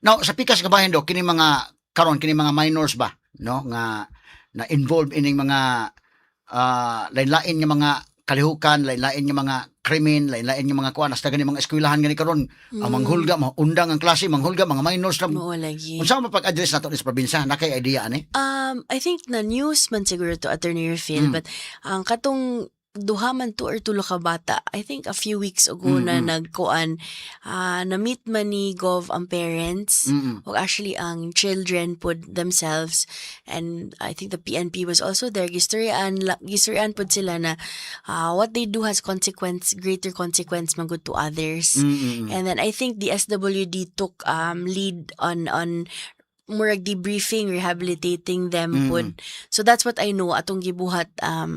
Now sa pikas ka bahin do kini mga karon kini mga minors ba no nga na involved ining mga lain-lain nga mga kalihukan, lain-lain nga mga krimen, lain-lain nga mga kuan hasta gani mga eskwelahan gani karon ang manghulga undang ang klase manghulga mga minors ra mo lagi. Unsa man pag-address nato sa probinsya na kay idea ani? I think na news man siguro to Attorney Rufil, but ang katong duha man to or tulo ka bata, I think a few weeks ago na nagkuan, na-meet man ni Gov ang parents, o actually ang children put themselves, and I think the PNP was also there. Gistoryan pud sila na what they do has greater consequence man good to others. And then I think the SWD took lead on murag debriefing, rehabilitating them pud. So that's what I know atong gibuhat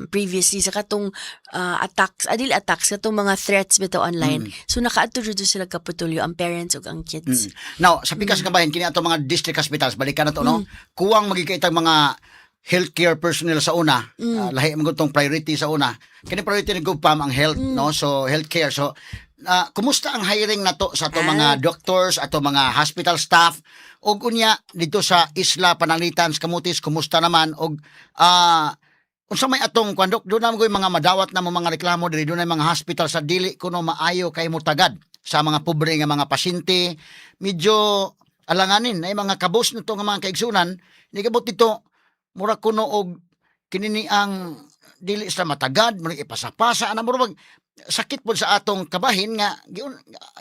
previously sa katong attacks, katong mga threats bitaw online. So nakaadto jud sila kaputulyo ang parents ug ang kids. Now, sa pikas ka bahin kini atong mga district hospitals balikan nato no. Kuwang magikaitang mga healthcare personnel sa una, lahi man gud tong priority sa una. Kini priority ni GovPam ang health no. So healthcare so kumusta ang hiring nato sa ato mga doctors, ato mga hospital staff og unya dito sa Isla Pananglitan sa Camotes kumusta naman og unsa may atong kwandok do na mga madawat na mga reklamo diri do na mga hospital sa dili kuno maayo kay mutagad sa mga pobre nga mga pasyente medyo alanganin ay mga kabos nito nga mga kaigsunan ni kabot dito mura kuno og kinini ang dili sa matagad mo ipasapasa ana mura sakit po sa atong kabahin nga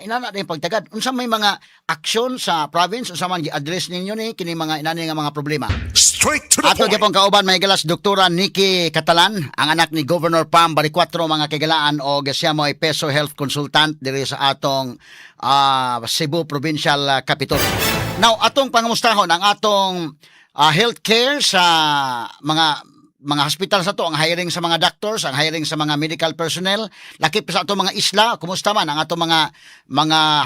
inana din pagtagad unsa may mga aksyon sa province unsa man gi-address ninyo ni kini mga inani nga mga problema straight to the ato gyapon kauban may galas Doktora Nikki Catalan ang anak ni Governor Pam Baricuatro mga kagalaan o siya mo ay peso health consultant diri sa atong Cebu Provincial Capital. Now atong pangumustahon ang atong healthcare sa mga hospital sa to, ang hiring sa mga doctors, ang hiring sa mga medical personnel, lakip sa ato mga isla, kumusta man ang ato mga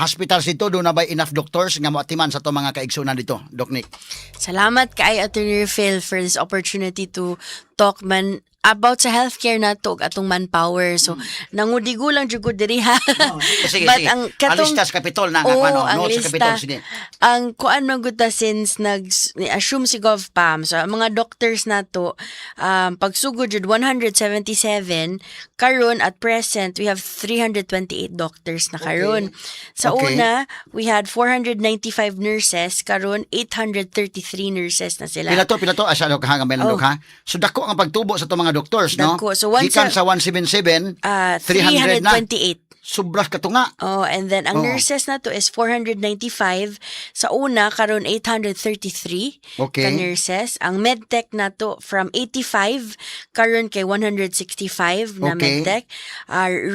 hospitals dito, doon na ba enough doctors nga moatiman sa ato mga kaigsunan dito, Doc Nick? Salamat kay Attorney Phil for this opportunity to talk man about sa healthcare na to atong manpower. So nangudigo lang jud ko diri ha. Sige, But sige. ang katong Alista sa Kapitol na ang notes sa Kapitol, lista, sige. ang kuan man gud ta since assume si GovPam, so ang mga doctors na to pagsugod jud 177 karon at present we have 328 doctors na karon. Sa una we had 495 nurses, karon 833 nurses na sila. Pila to asa do ka hanggang Dok ha. So dako ang pagtubo sa to mga doctors no. Dako. So gikan sa 177 300 na. 328. Sobras katunga. Oh, and then ang Oo. nurses na to is 495. Sa una karon 833 Okay. ka nurses. Ang medtech na to from 85 karon kay 165 na Okay. medtech.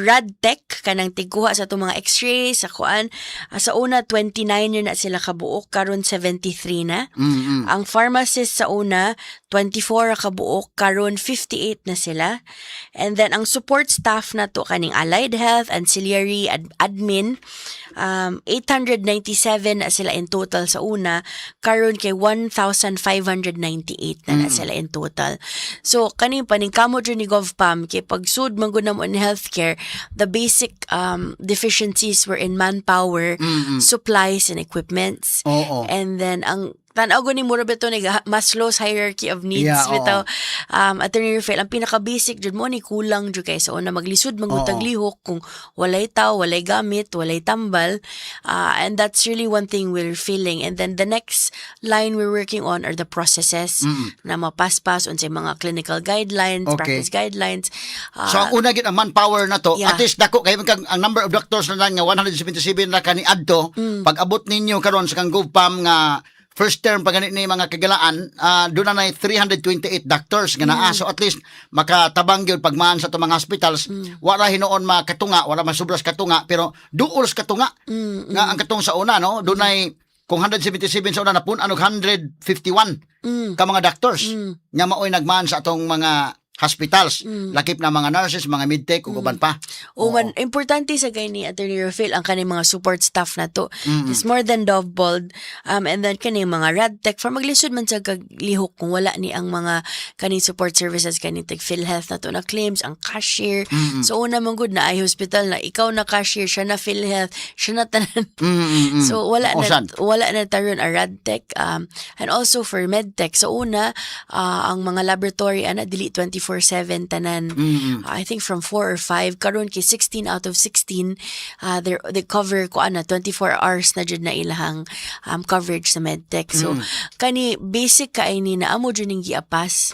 Radtech kanang tiguha sa itong mga x-ray sa kuan. Sa una 29 yun na sila kabuok, karon 73 na. Mm-mm. Ang pharmacist sa una 24 ra kabuok, karon 58 na sila. And then ang support staff na to kaning allied health, ancillary, admin, 897 na sila in total sa una, karon kay 1,598 na sila in total. So kaning paningkamot dyan ni GovPam kay pagsud man gud namo in healthcare, the basic deficiencies were in manpower, supplies and equipments. Oo. And then ang tanaw ko ni mura bito ni Maslow's hierarchy of needs Yeah, bitaw. Attorney Rafael, ang pinaka-basic jud mo ni kulang jud kay sa una maglisod mangutag lihok kung walay tao, walay gamit, walay tambal. And that's really one thing we're feeling. And then the next line we're working on are the processes na mapaspas unsay mga clinical guidelines, Okay. practice guidelines. So ang una gid ang manpower na to, Yeah. at least dako kay ang number of doctors na lang nga 177 na kani adto. Pag abot ninyo karon sa kang GovPam nga first term pag ganit ni mga kagalaan, doon na 328 doctors nga naa. So at least makatabang gyud pagmaan sa to mga hospitals. Wala hinoon makatunga, wala masubras katunga, pero duol sa katunga. Nga ang katong sa una no, doon kung 177 sa una na pun anog 151 ka mga doctors nga maoy nagmaan sa atong mga hospitals, lakip na mga nurses, mga midtech ug uban pa. O man, importante sa kay ni Attorney Rafael ang kaning mga support staff na to. It's more than doubled. And then kaning mga radtech for maglisod man sa kaglihok kung wala ni ang mga kaning support services kaning tag PhilHealth na to na claims, ang cashier. So una man gud na ay hospital na ikaw na cashier, siya na PhilHealth, siya na tanan. So wala na taron a radtech, and also for medtech. So una ang mga laboratory ana dili 24/7 tanan. I think from 4 or 5 karon kay 16 out of 16 they cover ko ana 24 hours na jud na ilahang coverage sa medtech. So kani basic kaay ni na amo jud ning giapas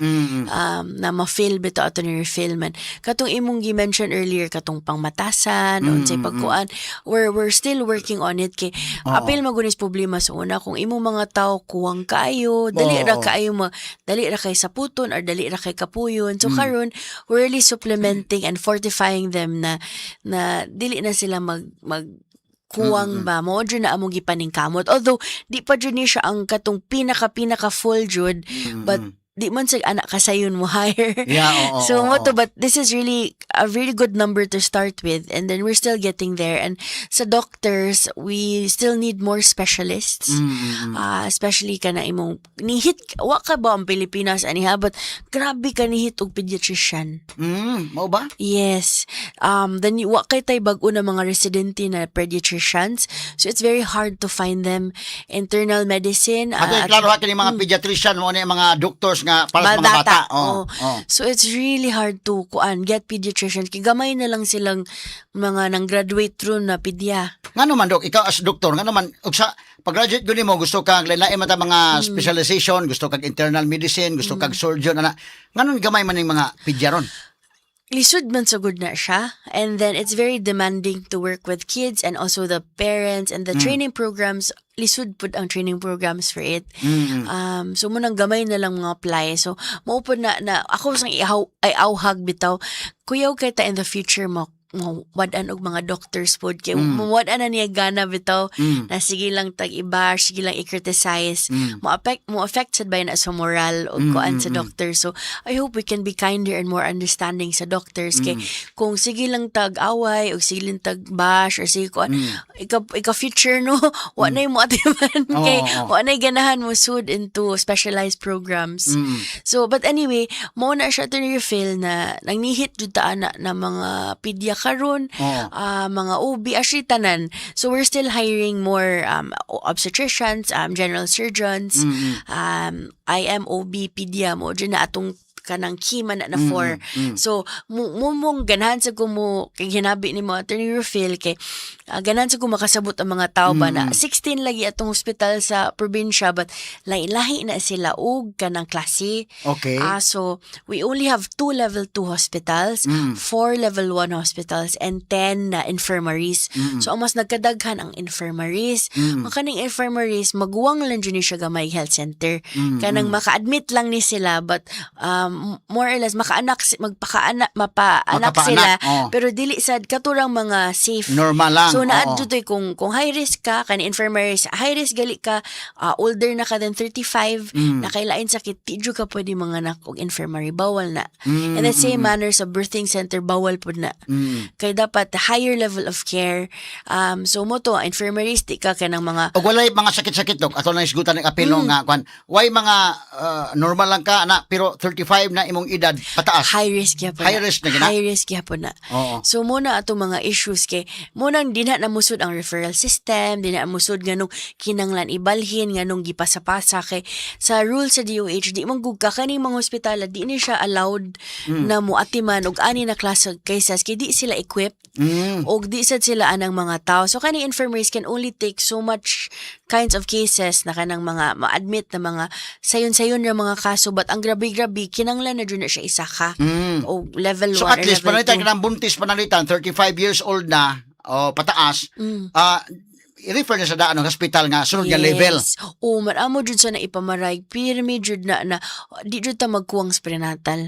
na ma-fill bito ato ni refill man. Katong imong gi-mention earlier katong pangmatasan unsay pagkuan, we're still working on it kay apil magunis problema sa una kung imong mga tao kuwang kaayo, dali ra kaayo dali ra kay saputon or dali ra kay kapuyon. So karon we're really supplementing and fortifying them na dili na sila mag kuwang ba mo dyan na among gipaningkamot, although di pa dyan ni siya ang katong pinaka full jud, but di man sa anak kasayon mo hire. Yeah, oo, So oo, mo to, but this is really a really good number to start with, and then we're still getting there. And sa doctors, we still need more specialists, especially ka na imong nihit wa ka ba ang Pilipinas aniha, but grabe ka nihit og pediatrician. Mao ba? Yes. Then wa kay tay bag-o na mga residente na pediatricians. So it's very hard to find them. Internal medicine. Ato klaro ha kini mga pediatrician mo ni mga doctors nga para sa mga bata. Oh. So it's really hard to get pediatricians. Kay gamay na lang silang mga nang graduate through na pedya. Ngano man dok, ikaw as doktor, ngano man ug sa pag-graduate guni mo gusto kag lain mata mga specialization, gusto kag internal medicine, gusto kag surgeon ana. Ngano gamay man ning mga pedyaron? Lisod man so good na siya, and then it's very demanding to work with kids and also the parents, and the training programs lisod pud ang training programs for it. So munang gamay na lang mga apply. So maupod na ako sang awhag bitaw kuyaw kay ta in the future mo wadan og mga doctors pod kay wadan na niya gana bitaw na sige lang tag i-bash, sige lang i-criticize, mo affect sad ba na sa moral o kuan sa doctors. So I hope we can be kinder and more understanding sa doctors kay kung sige lang tag away o sige lang tag bash or sige kuan ika future no wa na mo atiman kay wa na ganahan mo sud into specialized programs. So but anyway mo na siya to refill na nangnihit jud ta na mga pedya karon, mga OB, actually tanan. So we're still hiring more obstetricians, general surgeons, IM, OB, pedia mo dyan na atong kanang key man na 4. So mong ganahan sa ko mo kay hinabi ni mo Attorney Rufil kay ganahan sa ko makasabot ang mga tao ba na 16 lagi atong hospital sa probinsya but lahi na sila og kanang klase. Okay. So we only have 2 level 2 hospitals, 4 level 1 hospitals and 10 na infirmaries. So ang mas nagkadaghan ang infirmaries. Ang kaning infirmaries maguwang lang dyan siya gamay health center. Kanang maka-admit lang ni sila but more or less mapaanak Makapaanak, sila oh. pero dili sad katurang mga safe. Normal lang. So oo. naadto toy kung high risk ka kani infirmaries, high risk gali ka older na ka than 35 na kailain sakit tidyo ka pwede manganak og infirmary bawal na. In the same manner sa birthing center bawal pud na. Kay dapat higher level of care. So mo to infirmaries di ka kanang mga Og walay mga sakit-sakit dok ato na isgutan ng apelo nga kwan why mga normal lang ka na pero 35 na imong edad pataas. high risk gyapon. High risk na gina? High risk gyapon na. Oo. So muna ato mga issues kay munang dinha na musud ang referral system, dinha musud nganong kinanglan ibalhin nganong gipasa-pasa kay sa rule sa DOH di man gug ka kani mga ospital di ni siya allowed na muatiman og ani na klase cases kay di sila equipped og di sad sila anang mga tao. So kani infirmaries can only take so much kinds of cases na kanang mga ma-admit na mga sayon-sayon na mga kaso but ang grabe-grabe kinanglan na dyan na siya isa ka o level 1 So or at least level panalitan 2. ka ng buntis panalitan 35 years old na o pataas i-refer na sa daan ng hospital nga sunod nga level. O, maramo jud sa na ipamaray. Pirmi jud na di jud ta magkuwang sa prenatal.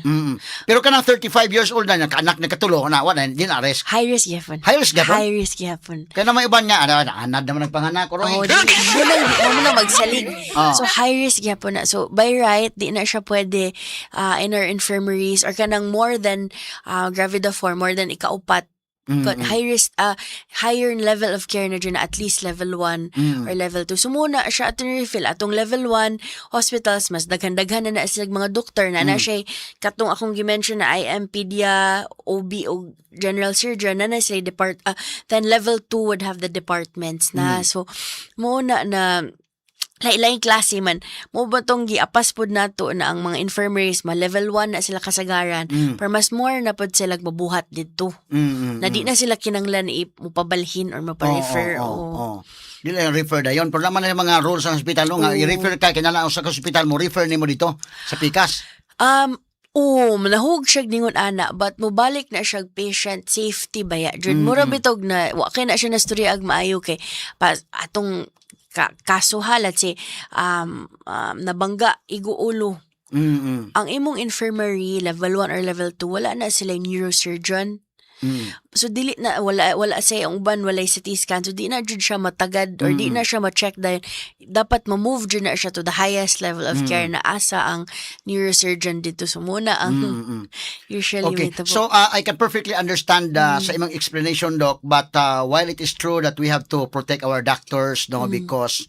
Pero kanang 35 years old na kaanak na katulo na wala din arrest. High risk gyapon. High risk gyapon? High risk gyapon. Kaya naman iban nga anad naman nagpanganak ko Oh, ron. mo na magsalig. Oh. So high risk gyapon na. So by right di na siya pwede in our infirmaries or kanang more than gravida 4 more than ikaupat. High risk, higher level of care na dyan na at least level 1 or level 2. So muna siya atong refill. Atong level 1 hospitals, mas daghan-daghan na sila mga doktor na siya katong akong gimension na IM, Pedia, OB o General Surgeon na sila then level 2 would have the departments na. So muna na lain klase man mo ba tong giapas pod nato na ang mga infirmaries ma level 1 na sila kasagaran pero mas more na pod sila mabuhat didto na di na sila kinanglan ipabalhin or maparefer Di lang refer dayon pero naman yung mga rules sa hospital no, nga i-refer ka kinala sa hospital mo refer nimo dito sa Pikas. Manahog siya ningon ana but mobalik na siya patient safety baya jud mura bitog na wa kay na siya na storya ag maayo kay atong kaso halat si nabangga iguulo. Ang imong infirmary level 1 or level 2 wala na sila neurosurgeon. So dili na wala say ang uban walay CT scan so di na jud siya matagad or di na siya ma-check dahil dapat ma-move jud na siya to the highest level of care na asa ang neurosurgeon dito so muna ang usually Okay. metabo. So I can perfectly understand sa imong explanation doc but while it is true that we have to protect our doctors no because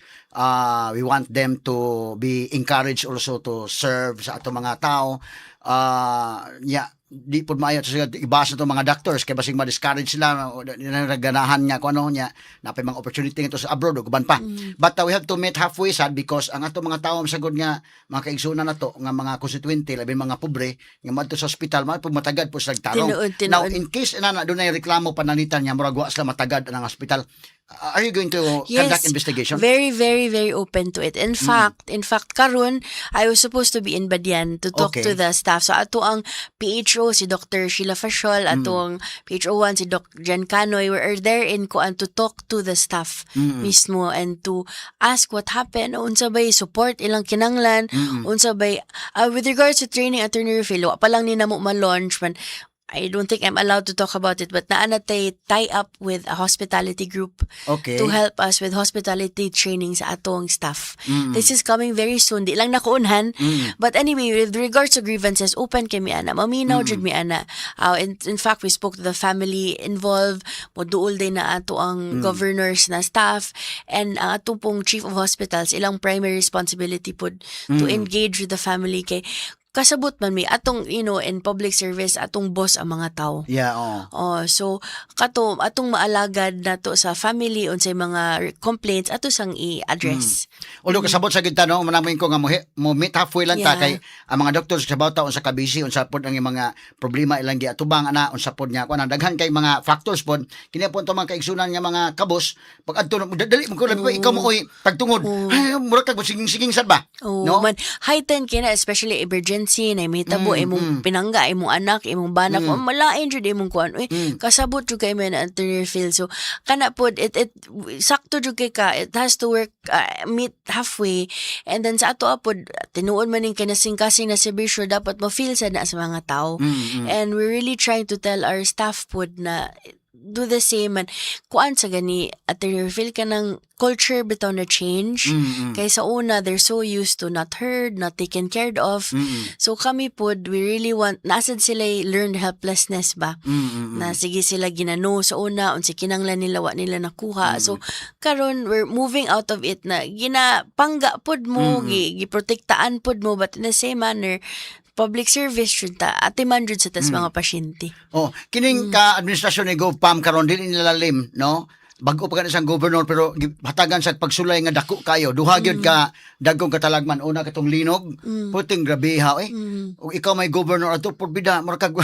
we want them to be encouraged also to serve sa ato mga tao di pud maayo sa ibasa to mga doctors kay basig ma-discourage sila naganahan nga kung ano nya napay mga opportunity nga to sa abroad ug uban pa but we have to meet halfway sad because ang ato mga tawo masagod nga mga kaigsunan nato nga mga constituente labi mga pobre nga madto sa ospital matagad po sila tarong. Tinuod. Now in case na dunay reklamo panalitan nya murag wa sila matagad ang hospital are you going to conduct investigation? Very, very, very open to it. In fact, karon I was supposed to be in Badian to talk to the staff. So ato ang PHO si Dr. Sheila Fashol, ato ang PHO1 si Dr. Jen Canoy, we are there in Kuan to talk to the staff mismo and to ask what happened, unsa bay support ilang kinanglan, unsa bay with regards to training Attorney Rufil, wa pa lang ni namo ma-launch man. I don't think I'm allowed to talk about it, but naanatay tie up with a hospitality group to help us with hospitality training sa atong staff. This is coming very soon. Di lang nakuunhan. But anyway, with regards to grievances, open kami ana. Maminaw jud mi ana. In fact, we spoke to the family involved. Moduol din na ato ang governors na staff and ang atong pong chief of hospitals, ilang primary responsibility pod to engage with the family kay kasabot man mi atong in public service atong boss ang mga tao. Yeah, oo. So atong maalagad nato sa family unsay mga complaints ato sang i-address. Although kasabot sa kita no, manamin ko nga mo meet halfway lang ta Yeah. kay ang mga doktor sa bawta unsa ka busy unsa pod ang mga problema ilang giatubang ana unsa pod nya kuan daghan kay mga factors pod kini po mga kaigsunan nga mga kabos pag adto dali mo ko labi ko ikaw mo oy tagtungod ay mura kag siging sad ba Oh, no man heightened kina especially emergency na mahitabo imong pinangga imong anak imong banak malain jud imong kuan uy kasabot jud kay man anterior field so kana pod it sakto jud kay ka it has to work meet halfway and then sa ato pod tinuod man ning kinasing-kasing na serbisyo dapat mo feel sad na sa mga tao and we're really trying to tell our staff pod na do the same and kuan sa gani at feel ka ng culture bitaw na change kay sa una they're so used to not heard not taken care of so kami pod we really want nasad sila learned helplessness ba na sige sila ginano sa una unsa kinanglan nila wa nila nakuha so karon we're moving out of it na ginapangga pod mo giprotektaan pod mo but in the same manner public service jud ta atiman jud sa tas mga pasyente. oh kining ka administrasyon ni GovPam karon dili nilalim no bag-o pa kan isang governor pero hatagan sa pagsulay nga dako kayo duha gyud ka dagkong katalagman una katong linog puting grabe ha ug ikaw may governor ato porbida murag kag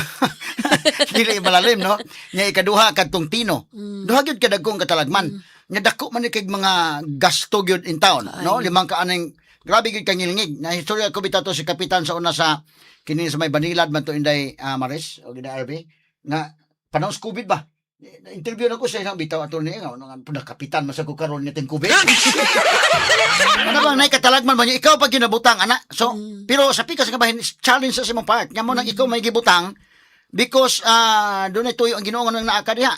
dili malalim no nya ikaduha kadtong Tino duha gyud ka dagkong katalagman nya dako man ni kay mga gasto gyud in town no limang ka aning grabe gyud kangilngig na istorya ko bitato si kapitan sa una sa kini sa may Banilad man to Inday Maris o gina RB nga panahon sa COVID ba interview na ko sa isang bitaw ato niya nga kapitan man sa ko karon nga COVID ano bang nay katalagman ba niya ikaw pag ginabutang ana so pero sa pikas nga bahin challenge sa imong part nga mo nang ikaw may gibutang because doon ay tuyo ang Ginoo nga nang naaka diha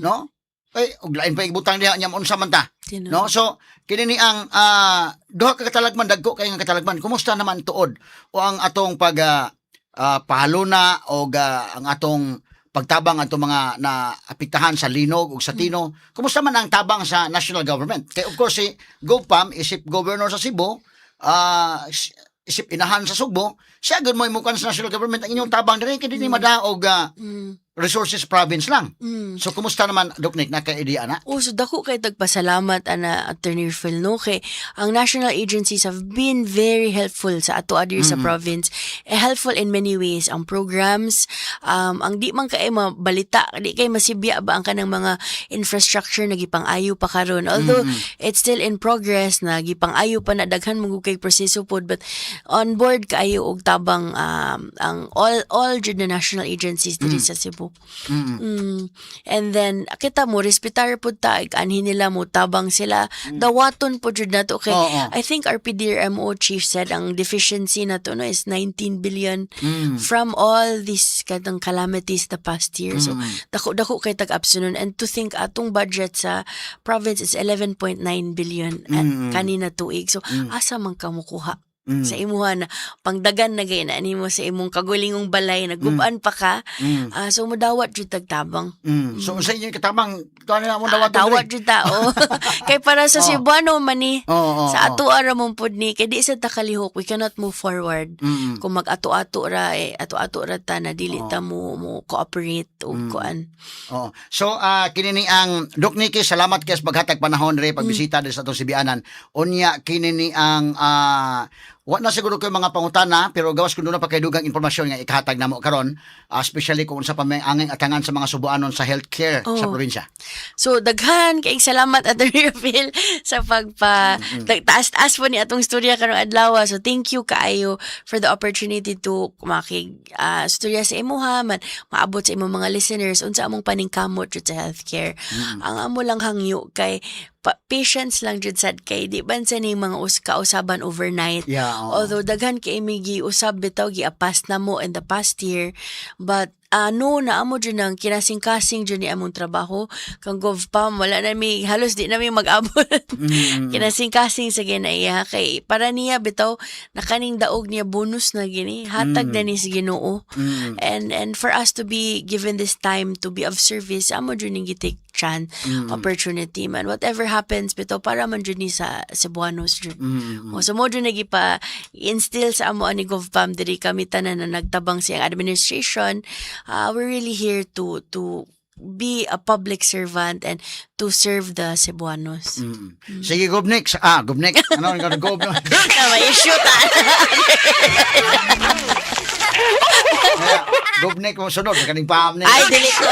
no ay og lain pa igibutang diha nya unsa man ta no so kini ni ang duha ka katalagman dagko kay nga katalagman kumusta naman tuod o ang atong pag pahaluna o ang atong pagtabang atong mga naapektahan sa linog ug sa Tino kumusta man ang tabang sa national government kay of course si GovPam isip governor sa Cebu isip inahan sa Sugbo siya gud mo imukan sa national government ang inyong tabang diri kay dinhi madaog resources province lang so kumusta naman Doc Nick naka-idea na So dako kay tagpasalamat ana Attorney Phil no kay ang national agencies have been very helpful sa ato adir sa province helpful in many ways ang programs ang di man kay mabalita di kay masibya ba ang kanang mga infrastructure na gipang-ayo pa karon although it's still in progress na gipang-ayo pa na daghan mo kay proseso pod but on board kaayo og tabang ang all jud na national agencies diri sa Cebu. And then kita mo respetar pud ta anhin nila mo tabang sila dawaton pud jud nato kay I think our PDRMO chief said ang deficiency nato no is 19 billion from all these kadang calamities the past year so dako kay tag-absunon and to think atong budget sa province is 11.9 billion at kanina tuig so asa man ka mokuha sa imuha na pangdagan na gay na nimo sa imong kagulingong balay nagubaan pa ka so modawat jud tagtabang so sa inyo katabang tuan na mo dawat dawat jud ta kay para sa Cebuano man ni sa ato ara mong pud ni kay di sa takalihok we cannot move forward kung mag-ato-ato ra ato-ato ra ta na dili ta mo cooperate ug kuan so kini ni ang Doc Nicky salamat kay sa paghatag panahon diri pagbisita diri sa atong Sibianan unya kini ni ang wa na siguro kay mga pangutana pero gawas kun na pa kay dugang impormasyon nga ikahatag namo karon especially kung unsa pa may angeng atangan sa mga Subuanon sa healthcare sa probinsya. So daghan kay salamat Attorney Phil sa taas po ni atong storya karong adlaw so thank you kaayo for the opportunity to makig storya sa imuha man maabot sa imong mga listeners unsa among paningkamot jud sa healthcare. Ang amo lang hangyo kay patience lang jud sad kay di ban sa ni mga kausaban overnight. Although daghan kay mi giusab bitaw giapas na mo in the past year but na amo dyan ang kinasing-kasing dyan ni among trabaho kang GovPam wala na mi halos di na mi mag-abot kinasing-kasing sa ginaiya kay para niya bitaw nakaning daog niya bonus na gini hatag na ni sa Ginoo and for us to be given this time to be of service amo dyan yung gitik opportunity man. Whatever happens, bito para man dyan ni sa Cebuanos dyan. So mo dyan nagipa instill sa amo ni GovPam diri kami tanan na nagtabang siyang administration. We're really here to be a public servant and to serve the Cebuanos. Sige, Gobnik. Gobnik. Ano ang Gobnik? May issue ta. Gobnik mo sunod. Kaning paham niya. Ay, dili ko.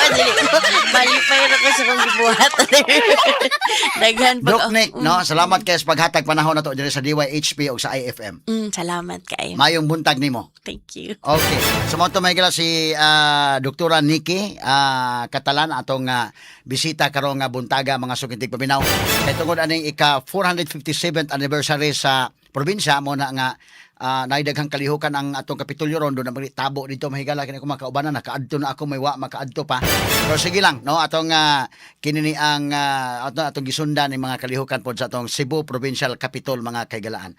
Malipay na ko sa kong gibuhat. Daghan pag... Gobnik, no? Salamat kayo sa paghatag panahon na to diri sa DYHP o sa IFM. Salamat kayo. Mayong buntag nimo. Thank you. Okay. So mo to may gila si Doktora Nikki Katalan atong bisita karong buntaga mga sukintig paminaw. Kay tungod aning ika 457th anniversary sa probinsya mo na nga naidaghang kalihukan ang atong Kapitolyo Rondo na tabo dito mahigala kini ako makaubanan nakaadto na ako may wa makaadto pa. Pero sige lang no atong kinini ang atong gisundan ng mga kalihukan pod sa atong Cebu Provincial Capitol mga kaigalaan.